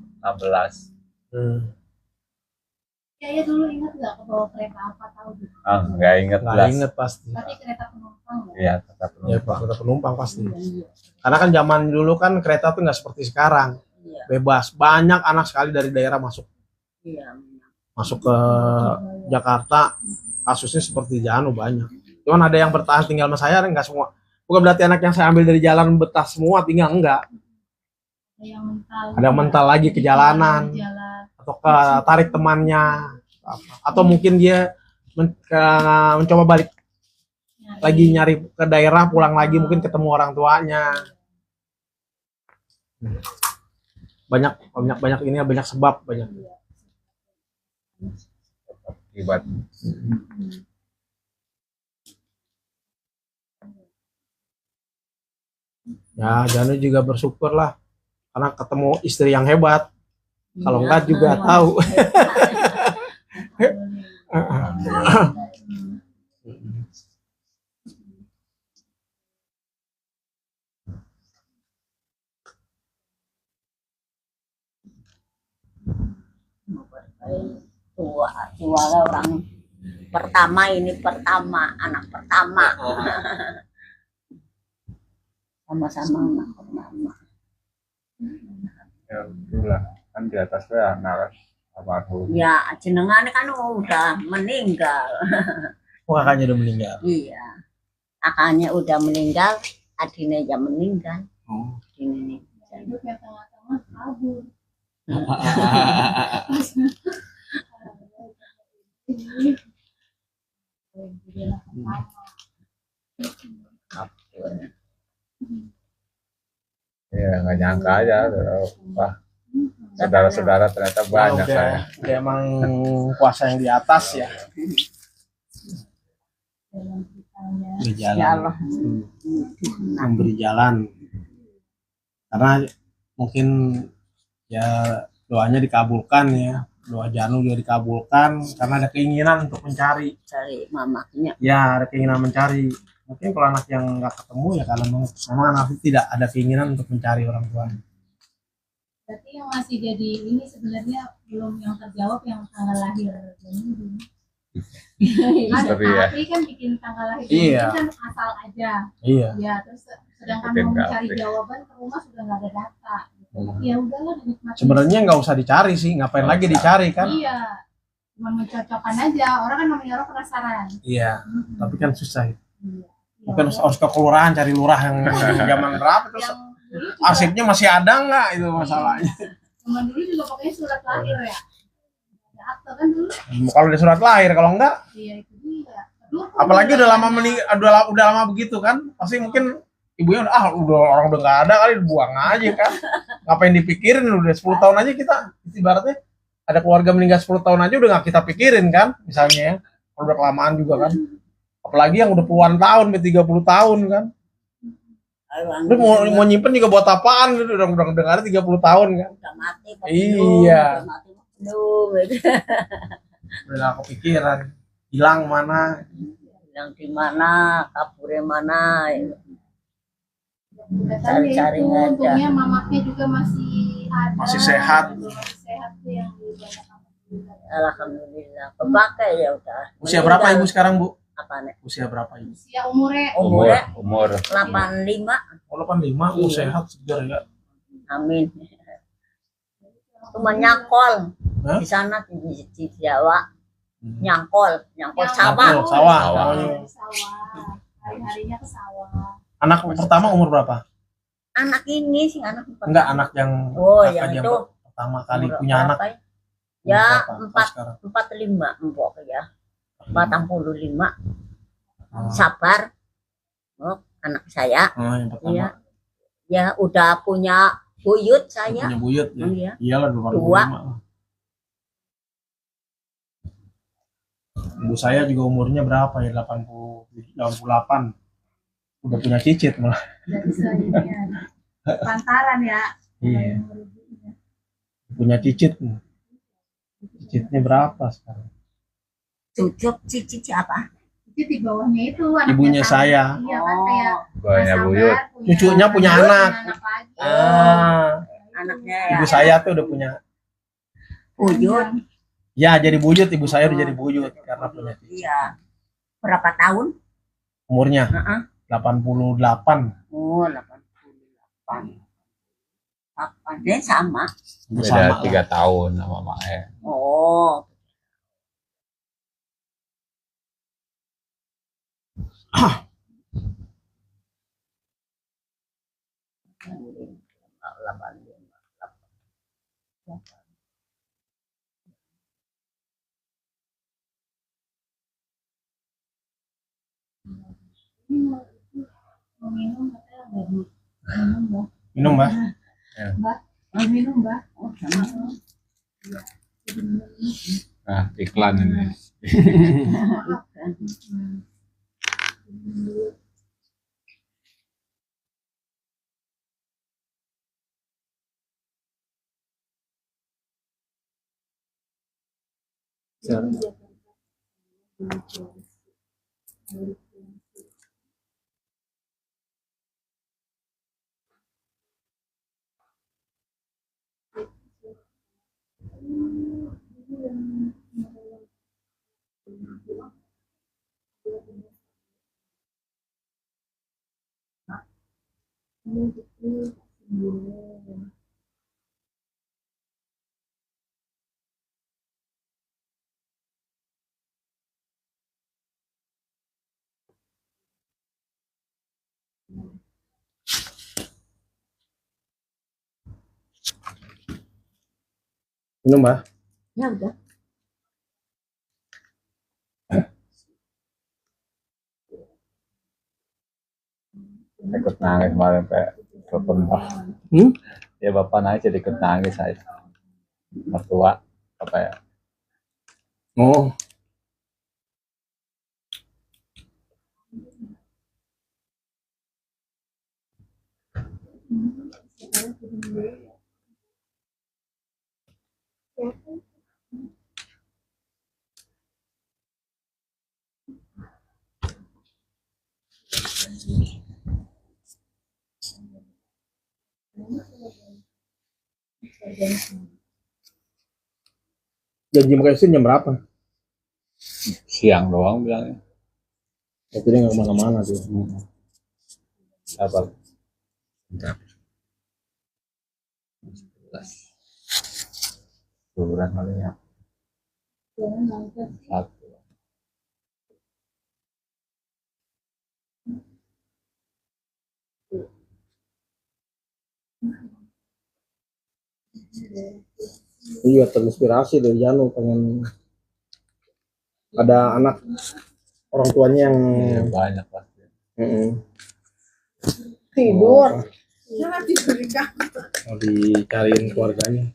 [SPEAKER 1] Ya dulu ingat nggak ke bawah kereta apa tahu gitu.
[SPEAKER 5] Nggak inget
[SPEAKER 6] Nggak
[SPEAKER 5] jelas.
[SPEAKER 6] inget pasti.
[SPEAKER 1] Tapi kereta penumpang ya.
[SPEAKER 5] Iya, tetap
[SPEAKER 6] Ya kereta penumpang pasti. Karena kan zaman dulu kan kereta tuh nggak seperti sekarang.
[SPEAKER 7] Iya.
[SPEAKER 6] Bebas. Banyak anak sekali dari daerah masuk
[SPEAKER 7] Iya.
[SPEAKER 6] ke Jakarta. Kasusnya seperti Janu banyak. Cuman ada yang bertahan tinggal sama saya, nggak semua. Bukan berarti anak yang saya ambil dari jalan betah semua tinggal, enggak. Ada yang mental lagi ke jalanan atau ke tarik temannya, atau mungkin dia mencoba balik lagi nyari ke daerah, pulang lagi mungkin ketemu orang tuanya. Banyak ini, banyak sebab, banyak
[SPEAKER 5] Akibat.
[SPEAKER 6] ya. Janu juga bersyukur lah karena ketemu istri yang hebat. Kalau enggak juga tahu.
[SPEAKER 7] Tua orang pertama, ini anak pertama. Sama-sama anak pertama.
[SPEAKER 5] Ya itulah kan di atasnya anak almarhum.
[SPEAKER 7] Ya jenengan kan udah meninggal.
[SPEAKER 6] Oh, kakaknya udah meninggal.
[SPEAKER 7] Iya, kakaknya udah meninggal, adiknya ya meninggal. Ini
[SPEAKER 1] Hidup yang tengah-tengah kabur.
[SPEAKER 5] Ya nggak nyangka aja, wah saudara-saudara ternyata banyak
[SPEAKER 6] udah,
[SPEAKER 5] saya.
[SPEAKER 6] udah emang kuasa yang di atas ya. Beri
[SPEAKER 7] ya
[SPEAKER 6] jalan,
[SPEAKER 7] Allah.
[SPEAKER 6] memberi jalan. Karena mungkin ya doanya dikabulkan ya, doa Janu juga dikabulkan karena ada keinginan untuk mencari.
[SPEAKER 7] Cari mamanya.
[SPEAKER 6] Ya, ada keinginan mencari. Mungkin kalau anak yang nggak ketemu ya karena memang anak itu tidak ada keinginan untuk mencari orang tuanya.
[SPEAKER 1] Berarti yang masih jadi ini sebenarnya belum yang terjawab yang tanggal lahir Janu.
[SPEAKER 5] Misteri ya.
[SPEAKER 1] Tapi kan bikin tanggal lahir
[SPEAKER 6] Iya.
[SPEAKER 1] kan asal aja.
[SPEAKER 6] Iya.
[SPEAKER 1] Ya, terus sedangkan
[SPEAKER 5] Bikin
[SPEAKER 1] mau mencari
[SPEAKER 5] grafik.
[SPEAKER 1] jawaban ke rumah sudah nggak ada data. Ya udahlah dinikmati.
[SPEAKER 6] Sebenarnya nggak usah dicari sih, ngapain lagi dicari kan?
[SPEAKER 1] Iya. Cuma mencocokkan aja. Orang kan namanya orang penasaran.
[SPEAKER 6] Iya, tapi kan susah.
[SPEAKER 1] Iya.
[SPEAKER 6] Mungkin harus ke kelurahan cari lurah yang zaman berapa terus
[SPEAKER 1] Yang dulu juga,
[SPEAKER 6] arsipnya masih ada nggak, itu masalahnya.
[SPEAKER 1] zaman dulu juga pakai surat lahir ya. Ada akte kan dulu.
[SPEAKER 6] Kalau di surat lahir, kalau enggak,
[SPEAKER 1] Iya itu dia. Dulu pun
[SPEAKER 6] apalagi udah lama
[SPEAKER 1] banyak.
[SPEAKER 6] udah lama begitu kan, pasti mungkin ibunya udah orang udah nggak ada kali, buang aja kan. Ngapain dipikirin, udah 10 tahun aja kita, ibaratnya ada keluarga meninggal 10 tahun aja udah nggak kita pikirin kan, misalnya ya. Kalau udah kelamaan juga kan. Apalagi yang udah puluhan tahun, 30 tahun kan. Lu mau nyimpen juga buat apaan, lu udah dengar 30 tahun kan.
[SPEAKER 7] Udah mati apa
[SPEAKER 6] Iya.
[SPEAKER 7] belum? Udah mati apa belum?
[SPEAKER 6] Udah gak kepikiran, hilang mana.
[SPEAKER 7] Yang di mana, kaburnya mana?
[SPEAKER 1] Katanya
[SPEAKER 7] Cari-cari
[SPEAKER 1] itu,
[SPEAKER 7] nggak ada.
[SPEAKER 1] untungnya mamanya juga masih ada.
[SPEAKER 6] Masih sehat.
[SPEAKER 1] Masih sehat tuh yang dibanyak.
[SPEAKER 7] Alhamdulillah. Kepakai ya udah.
[SPEAKER 6] Usia berapa ibu sekarang, Bu?
[SPEAKER 7] Apa nih?
[SPEAKER 6] Usia berapa ibu?
[SPEAKER 1] Usia umurnya
[SPEAKER 5] Umur
[SPEAKER 7] 85.
[SPEAKER 6] Oh, 85,
[SPEAKER 7] Iya.
[SPEAKER 6] sehat segar ya.
[SPEAKER 7] Amin. Cuma nyangkol
[SPEAKER 6] Hah?
[SPEAKER 7] di sana di Jawa. Nyangkol
[SPEAKER 1] yang
[SPEAKER 7] sawah.
[SPEAKER 6] Sawah.
[SPEAKER 1] Dari sawah. Hari-harinya ke sawah.
[SPEAKER 6] Anak pertama umur berapa?
[SPEAKER 7] Anak ini sih anak pertama.
[SPEAKER 6] Enggak, anak yang
[SPEAKER 7] Oh,
[SPEAKER 6] kakak
[SPEAKER 7] yang
[SPEAKER 6] yang
[SPEAKER 7] itu.
[SPEAKER 6] pertama kali
[SPEAKER 7] Umur
[SPEAKER 6] punya anak.
[SPEAKER 7] berapa ya? Ya,
[SPEAKER 6] Umur berapa sekarang?
[SPEAKER 7] 45 empok ya. 45.
[SPEAKER 6] Oh.
[SPEAKER 7] Sabar. Oh, anak saya.
[SPEAKER 6] Oh, yang pertama.
[SPEAKER 7] Iya. Ya udah punya buyut saya.
[SPEAKER 6] Punya buyut ya.
[SPEAKER 7] Iya.
[SPEAKER 6] Iyalah 25. Ibu saya juga umurnya berapa ya? 88. Udah punya cicit malah.
[SPEAKER 1] Dari sayanya pantaran ya.
[SPEAKER 6] Iya. Punya cicit. Cicitnya berapa sekarang?
[SPEAKER 7] Cucuk cicit apa?
[SPEAKER 1] Itu di bawahnya itu anaknya
[SPEAKER 6] Ibunya
[SPEAKER 1] sama.
[SPEAKER 6] saya.
[SPEAKER 1] Iya kan kayak
[SPEAKER 5] banyak
[SPEAKER 1] Mas
[SPEAKER 5] buyut.
[SPEAKER 1] Sabar
[SPEAKER 6] Cucunya punya anak.
[SPEAKER 1] lagi.
[SPEAKER 7] Anaknya ya.
[SPEAKER 6] Ibu saya tuh udah punya.
[SPEAKER 7] Buyut.
[SPEAKER 6] Ya, jadi buyut. Ibu saya udah jadi buyut karena punya cicit.
[SPEAKER 7] Iya. Berapa tahun?
[SPEAKER 6] Umurnya
[SPEAKER 7] Heeh.
[SPEAKER 6] 88.
[SPEAKER 7] Oh, 88. Dia sama.
[SPEAKER 6] Ibu
[SPEAKER 5] beda
[SPEAKER 6] sama
[SPEAKER 5] 3
[SPEAKER 6] lah.
[SPEAKER 5] tahun sama maknya.
[SPEAKER 7] Oh.
[SPEAKER 6] Minum, Mbak.
[SPEAKER 1] Minum, Mbak.
[SPEAKER 5] Nah, iklan ini.
[SPEAKER 6] Minum, Mbak.
[SPEAKER 7] Ya udah.
[SPEAKER 5] Ikut nangis kemarin kayak telepon Pak. Ya bapak nangis jadi ikut nangis saya. Mertua apa ya?
[SPEAKER 6] Oh, janji mau kasih jam berapa?
[SPEAKER 5] Siang doang bilangnya.
[SPEAKER 6] Ya, jadi nggak kemana-mana tuh.
[SPEAKER 5] Apa? Bentar. 11. Bulan kali ya. Satu.
[SPEAKER 6] Ini juga terinspirasi dari Janu, pengen ada anak orang tuanya yang
[SPEAKER 5] Ya, banyak pasti.
[SPEAKER 3] Tidur. Jangan tidur di kamar.
[SPEAKER 6] mau dicariin keluarganya.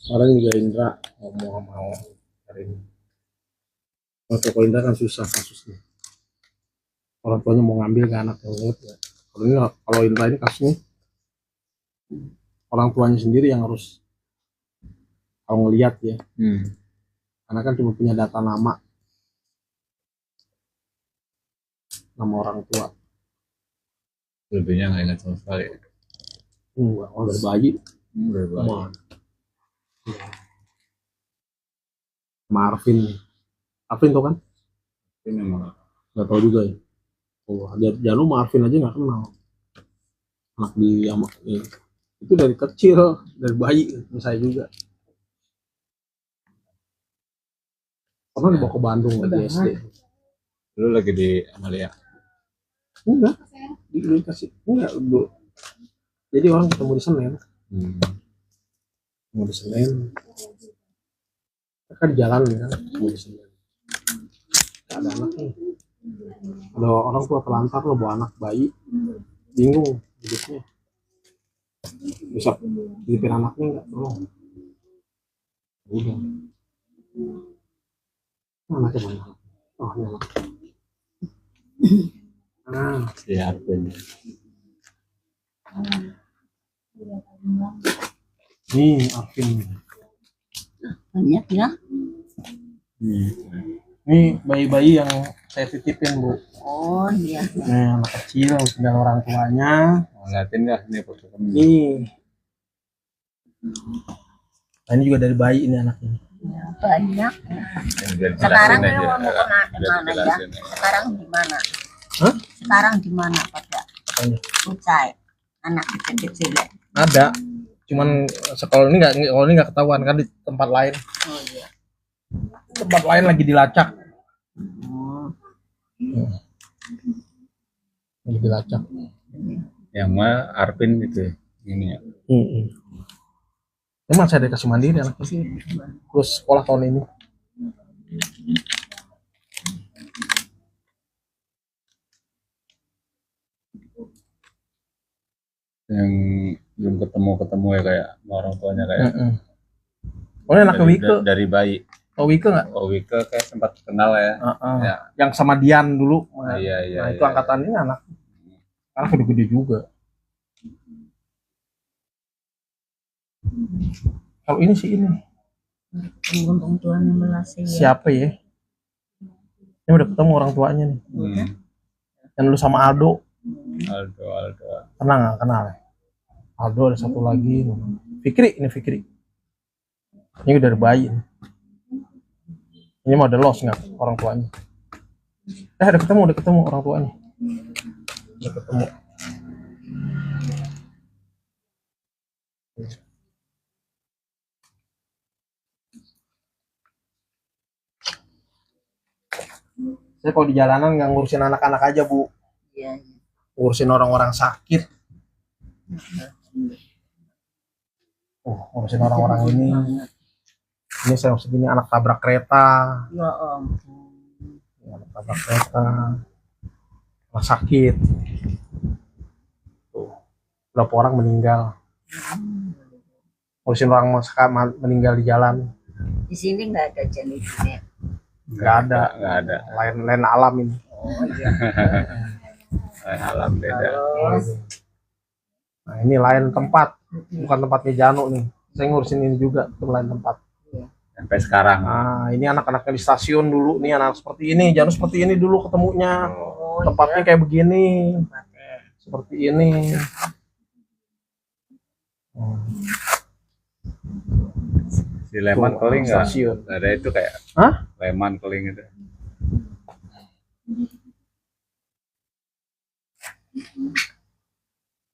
[SPEAKER 6] Kemarin juga Indra ngomong mau cariin. Kalau Indra kan susah kasusnya. Orang tuanya mau ngambil ke anak yang lihat ya. Kalau Indra ini kasusnya orang tuanya sendiri yang harus kalau ngelihat ya. Karena kan cuma punya data nama orang tua.
[SPEAKER 5] Lebihnya nggak ingat sama sekali.
[SPEAKER 6] Kalau dari bayi
[SPEAKER 5] Udah banyak.
[SPEAKER 6] Wah. Marvin tuh kan
[SPEAKER 5] Ini memang
[SPEAKER 6] nggak tahu juga ya. Janu Marvin aja nggak kenal. Anak di itu dari kecil, dari bayi saya juga. Pernah dibawa ke Bandung lagi SD.
[SPEAKER 5] lu lagi di Amalia.
[SPEAKER 6] Enggak, dikasih enggak dulu. Jadi orang ketemu di Senen. Ketemu di Senen. Kan di jalan ya, ketemu di Senen. Gak ada anaknya. Ada orang tua telantar lo bawa anak bayi, bingung hidupnya. Bisa hidupin anaknya nggak tolong. Udah. Anaknya mana? Oh, ini anak.
[SPEAKER 5] Si Arvin.
[SPEAKER 6] Nih Arvin.
[SPEAKER 7] Banyak ya.
[SPEAKER 6] Ini bayi-bayi yang saya titipin Bu.
[SPEAKER 7] Oh iya.
[SPEAKER 6] Nah, anak kecil tinggal orang tuanya.
[SPEAKER 5] Mau liatin nggak ini foto kamu?
[SPEAKER 6] Nih. Nah, ini juga dari bayi ini anaknya.
[SPEAKER 7] Ya, banyak.
[SPEAKER 5] Biar
[SPEAKER 7] Sekarang
[SPEAKER 5] jelasin
[SPEAKER 7] memang mau
[SPEAKER 5] aja.
[SPEAKER 7] kemana
[SPEAKER 5] Biar
[SPEAKER 7] ya?
[SPEAKER 5] jelasin.
[SPEAKER 7] Sekarang di mana?
[SPEAKER 6] Hah?
[SPEAKER 7] Sekarang di mana pada
[SPEAKER 6] Apanya?
[SPEAKER 7] Ucai anak kecil-kecil.
[SPEAKER 6] Ada. Cuman sekolah ini nggak ketahuan kan di tempat lain.
[SPEAKER 7] Oh iya.
[SPEAKER 6] Tempat lain lagi dilacak. Lagi dilacak.
[SPEAKER 5] Yang mah Arvin gitu ya. Ini ya.
[SPEAKER 6] Emang saya dikasih mandiri anaknya sih. Terus sekolah tahun ini.
[SPEAKER 5] Yang belum ketemu ya kayak sama orang tuanya kayak.
[SPEAKER 6] Oh, ini anaknya Wike.
[SPEAKER 5] Dari bayi.
[SPEAKER 6] Oh, Wike nggak?
[SPEAKER 5] Oh, Wike kayak sempat kenal ya. Ya.
[SPEAKER 6] Yang sama Dian dulu.
[SPEAKER 5] Iya.
[SPEAKER 6] Nah, itu angkatan ini anak. Karena gede-gede juga. Kalau ini sih ini.
[SPEAKER 7] Untung tuanya melasi.
[SPEAKER 6] Siapa ya? Ini udah ketemu orang tuanya nih. Yang dulu sama Aldo.
[SPEAKER 5] Aldo.
[SPEAKER 6] Kenal nggak? Kenal ya? Aldo ada satu lagi. Fikri. Ini udah bayi. Ini mau ada los nggak orang tuanya? Udah ketemu orang tuanya. Udah ketemu. Saya kalau di jalanan nggak ngurusin anak-anak aja, Bu.
[SPEAKER 7] Iya.
[SPEAKER 6] Ngurusin orang-orang sakit. Ngurusin orang-orang ini. Ini saya segini anak tabrak kereta.
[SPEAKER 7] Ya ampun.
[SPEAKER 6] Anak tabrak kereta. Anak sakit. Berapa orang meninggal. Ngurusin orang meninggal di jalan.
[SPEAKER 7] Di sini nggak ada jenisnya.
[SPEAKER 6] Nggak ada. Lain alam ini.
[SPEAKER 7] Oh iya.
[SPEAKER 5] Alam beda.
[SPEAKER 6] Nah, ini lain tempat, bukan tempatnya Jano nih. Saya ngurusin ini juga, itu lain tempat.
[SPEAKER 5] Sampai sekarang.
[SPEAKER 6] Nah, ini anak-anaknya di stasiun dulu, nih anak seperti ini, Jano seperti ini dulu ketemunya. Tempatnya kayak begini, seperti ini.
[SPEAKER 5] Si Leman keling nggak?
[SPEAKER 6] Stasiun.
[SPEAKER 5] Ada itu kayak.
[SPEAKER 6] Hah?
[SPEAKER 5] Leman keling itu.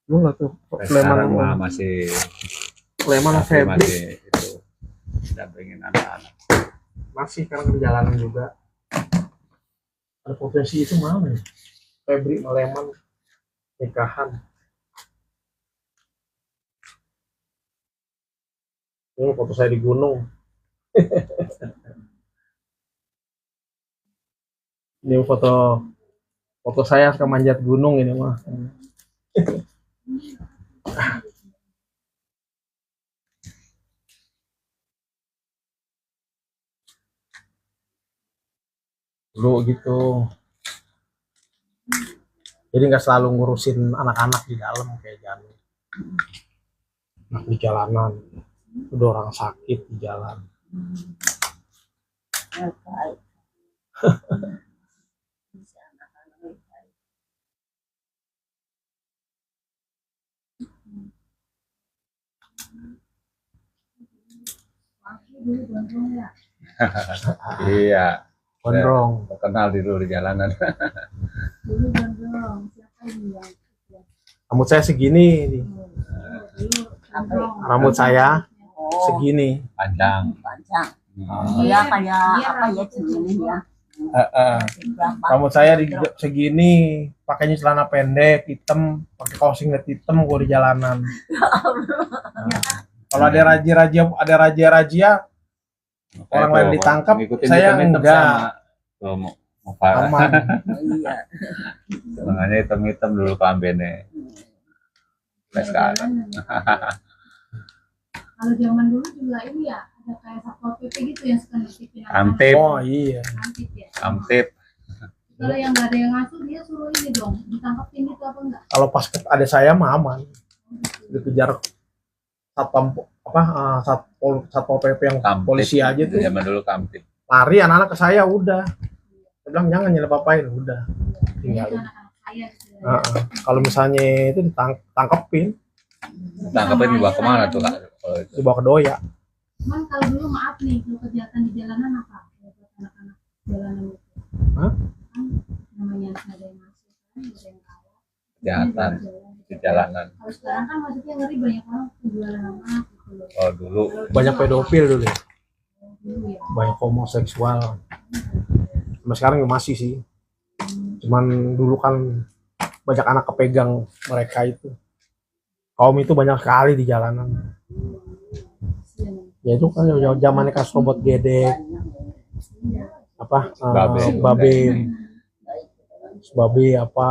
[SPEAKER 6] Lu nggak tuh,
[SPEAKER 5] Sekarang masih
[SPEAKER 6] Leman Febri.
[SPEAKER 5] masih itu dampingin anak-anak.
[SPEAKER 6] Masih sekarang di jalanan juga. Ada potensi itu mana ya? Febri sama Leman nikahan. Ini foto saya di gunung. Ini foto saya suka manjat gunung ini mah. Dulu gitu. Jadi nggak selalu ngurusin anak-anak di dalam kayak Janu. Anak di jalanan. Udah orang sakit di jalan.
[SPEAKER 5] Iya.
[SPEAKER 6] Gondrong.
[SPEAKER 5] Kenal dulu di jalanan.
[SPEAKER 6] Rambut saya segini nih. Rambut saya segini.
[SPEAKER 5] Panjang.
[SPEAKER 7] Iya kayak apa ya segini ya.
[SPEAKER 6] Rambut saya segini, pakainya celana pendek hitam, pakai kaos singlet hitam gua di jalanan. Kalau ada raja-raja orang lain ditangkap, saya enggak.
[SPEAKER 5] Mau parah.
[SPEAKER 6] Aman.
[SPEAKER 7] Iya.
[SPEAKER 5] Lengannya hitam-hitam dulu kelambennya. Sampai sekarang.
[SPEAKER 1] Kalau zaman dulu juga ini ya, ada kayak satpol pp gitu yang suka nitipin anak-anak.
[SPEAKER 5] Kamtip.
[SPEAKER 6] Oh iya.
[SPEAKER 1] Kamtip ya.
[SPEAKER 5] Kamtip.
[SPEAKER 1] Kalau yang nggak ada yang ngasuh dia suruh ini dong, ditangkapin gitu apa enggak?
[SPEAKER 6] Kalau pas ada saya mah aman. Dikejar satpam satpol pp yang
[SPEAKER 5] Kamtip.
[SPEAKER 6] polisi aja tuh.
[SPEAKER 5] Zaman dulu kamtip.
[SPEAKER 6] Lari anak-anak ke saya udah. Saya bilang jangan nyelip-apain udah.
[SPEAKER 1] Itu
[SPEAKER 6] Tinggalin.
[SPEAKER 1] anak-anak saya gitu ya.
[SPEAKER 6] Kalau misalnya itu ditangkepin,
[SPEAKER 5] Tangkapnya dibawa kemana tuh kak? Kalau itu.
[SPEAKER 6] dibawa ke doya.
[SPEAKER 1] Cuman kalau dulu maaf nih, kalau kejahatan di jalanan apa? Buat anak-anak jalanan itu.
[SPEAKER 6] Hah?
[SPEAKER 1] Kan namanya ada yang masuk, kan ada yang kalah.
[SPEAKER 5] Kejahatan di jalanan.
[SPEAKER 1] Kalau sekarang kan maksudnya ngeri banyak orang penjualan anak gitu loh.
[SPEAKER 5] Oh dulu.
[SPEAKER 6] Banyak pedofil dulu ya.
[SPEAKER 1] Dulu ya.
[SPEAKER 6] Banyak homoseksual. Sampai sekarang ya masih sih. Cuman dulu kan banyak anak kepegang mereka itu. kaum itu banyak sekali di jalanan. Ya itu kan zamannya kasus robot gedek, apa babe apa,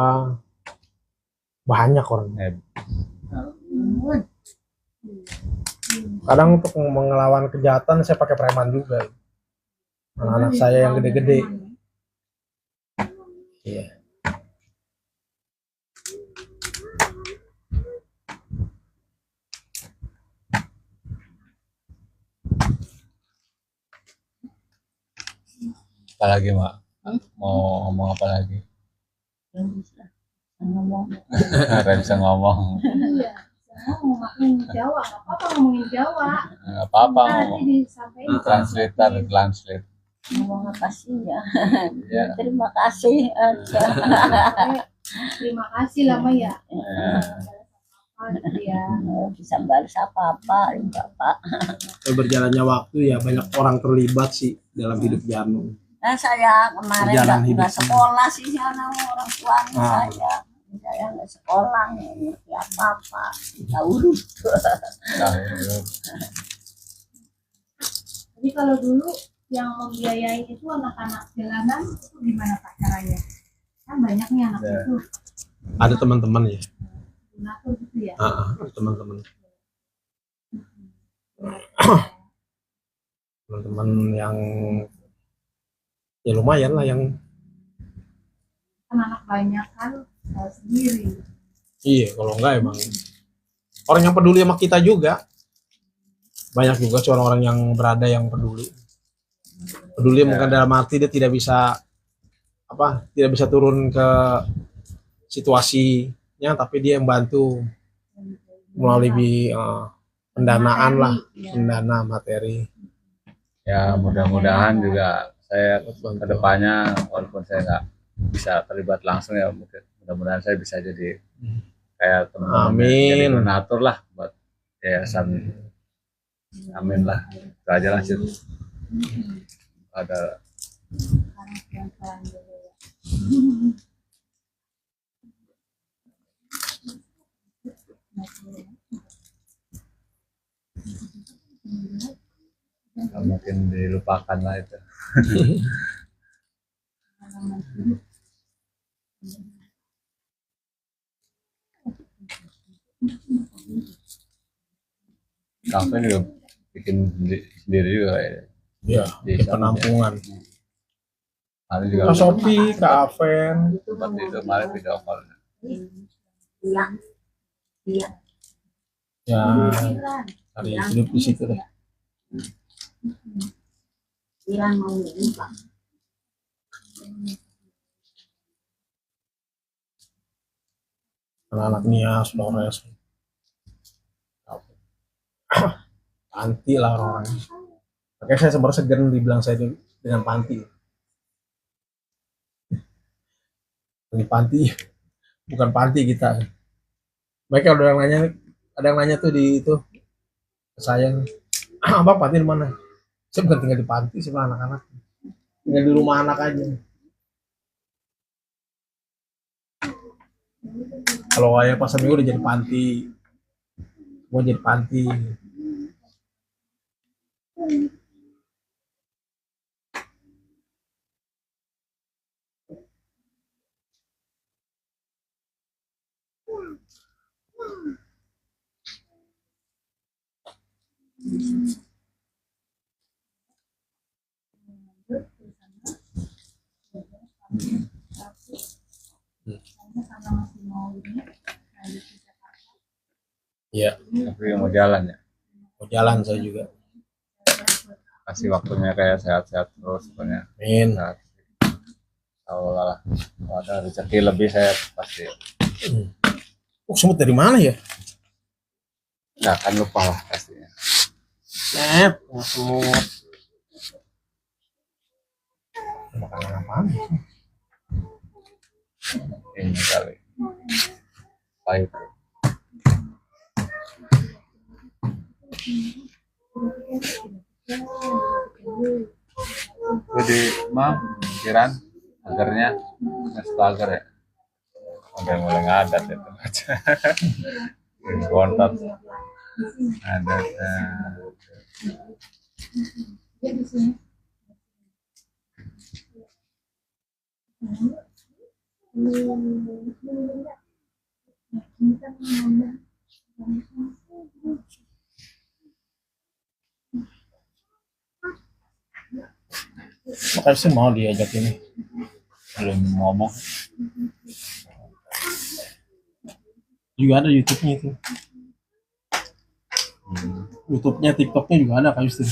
[SPEAKER 6] banyak orang. Kadang untuk melawan kejahatan saya pakai preman juga. Anak-anak saya yang gede-gede. Iya.
[SPEAKER 5] Apalagi Mak? Mau ngomong apa lagi? Nggak bisa ngomong.
[SPEAKER 1] Iya. Ngomongin Jawa, nggak apa-apa ngomongin Jawa.
[SPEAKER 5] Nggak apa-apa
[SPEAKER 1] Nanti
[SPEAKER 5] ngomong.
[SPEAKER 1] disampaikan.
[SPEAKER 5] Translate.
[SPEAKER 7] Ngomong apa sih ya?
[SPEAKER 5] Ya.
[SPEAKER 7] Terima kasih aja.
[SPEAKER 1] Terima kasih lama ya. Ya.
[SPEAKER 7] Bisa balas apa-apa, Bapak.
[SPEAKER 6] Berjalannya waktu ya banyak orang terlibat sih dalam hidup Janu.
[SPEAKER 7] Nah, saya kemarin
[SPEAKER 6] Perjalanan hidup
[SPEAKER 7] nggak sekolah sih sama orang tuanya saya. Saya nggak sekolah, nggak ngerti apa-apa. Nggak urus.
[SPEAKER 1] Jadi kalau dulu yang membiayai itu anak-anak jalanan itu gimana Pak caranya? Kan banyak nih anak itu.
[SPEAKER 6] Ada teman-teman ya.
[SPEAKER 1] Donatur gitu ya.
[SPEAKER 6] Ada teman-teman. Teman-teman yang ya lumayan lah yang
[SPEAKER 1] Kan anak banyak kan sendiri.
[SPEAKER 6] iya kalau enggak emang orang yang peduli sama kita juga banyak juga sih orang-orang yang berada yang peduli mungkin dalam arti dia tidak bisa turun ke situasinya tapi dia yang bantu melalui pendanaan lah, pendana materi.
[SPEAKER 5] Ya mudah-mudahan juga saya kedepannya walaupun saya nggak bisa terlibat langsung ya mudah-mudahan saya bisa jadi kayak teman-teman jadi donatur lah buat yayasan. Amin lah, itu aja lah sih. Ada mungkin dilupakan lah itu. Kafe juga bikin sendiri juga ya.
[SPEAKER 6] Iya,
[SPEAKER 5] Di
[SPEAKER 6] penampungan.
[SPEAKER 5] Ada juga
[SPEAKER 6] Kak Sophie, Kak Aven.
[SPEAKER 5] seperti itu kemarin video call.
[SPEAKER 7] Iya. Iya.
[SPEAKER 6] Ya, hari hidup di situ deh.
[SPEAKER 7] Iya mau ini Pak.
[SPEAKER 6] Anak-anak Nias, Flores. Panti lah orang-orangnya. Makanya saya sebenarnya segan dibilang saya dengan panti. Ini panti, bukan panti kita. Mereka ada yang nanya tuh di itu ke saya, Abang panti di mana? Saya bukan tinggal di panti, saya anak-anak tinggal di rumah anak aja. Kalau ayah pasar minggu udah jadi panti, mau jadi panti. Iya,
[SPEAKER 5] Tapi mau jalan ya.
[SPEAKER 6] mau jalan saya juga.
[SPEAKER 5] Kasih waktunya kayak sehat-sehat terus pokoknya.
[SPEAKER 6] Amin.
[SPEAKER 5] Sehat. Kalau lah, kalau ada rezeki lebih saya pasti
[SPEAKER 6] Semut dari mana ya?
[SPEAKER 5] nggak akan lupa lah pastinya.
[SPEAKER 6] Semut. Makanan apaan?
[SPEAKER 5] Ini kali. Baik. Jadi kiran agarnya nggak agar ya. Udah mulai ngadat itu. bikin kontak ada
[SPEAKER 6] Makanya sih mau diajak ini.
[SPEAKER 5] belum ngomong.
[SPEAKER 6] Juga ada YouTube-nya itu. YouTube-nya, TikTok-nya juga ada Kak Justin.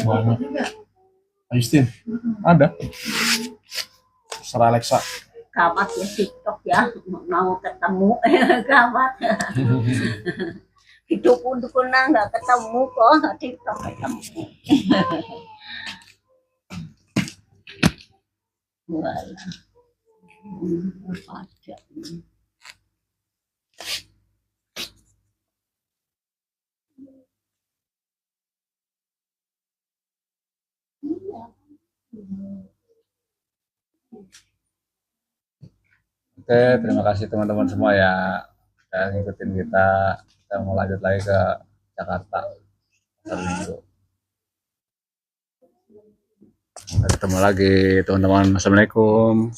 [SPEAKER 6] Banyak. Kak Justin, ada. Serah Alexa.
[SPEAKER 7] Kabat ya TikTok ya, mau ketemu kabat. Dukun-dukun nggak ketemu kok, TikTok ketemu. Walah. Apa aja.
[SPEAKER 5] Oke, terima kasih teman-teman semua ya udah ngikutin kita. Kita mau lanjut lagi ke Jakarta Pasar Minggu. Sampai ketemu lagi teman-teman. Assalamualaikum.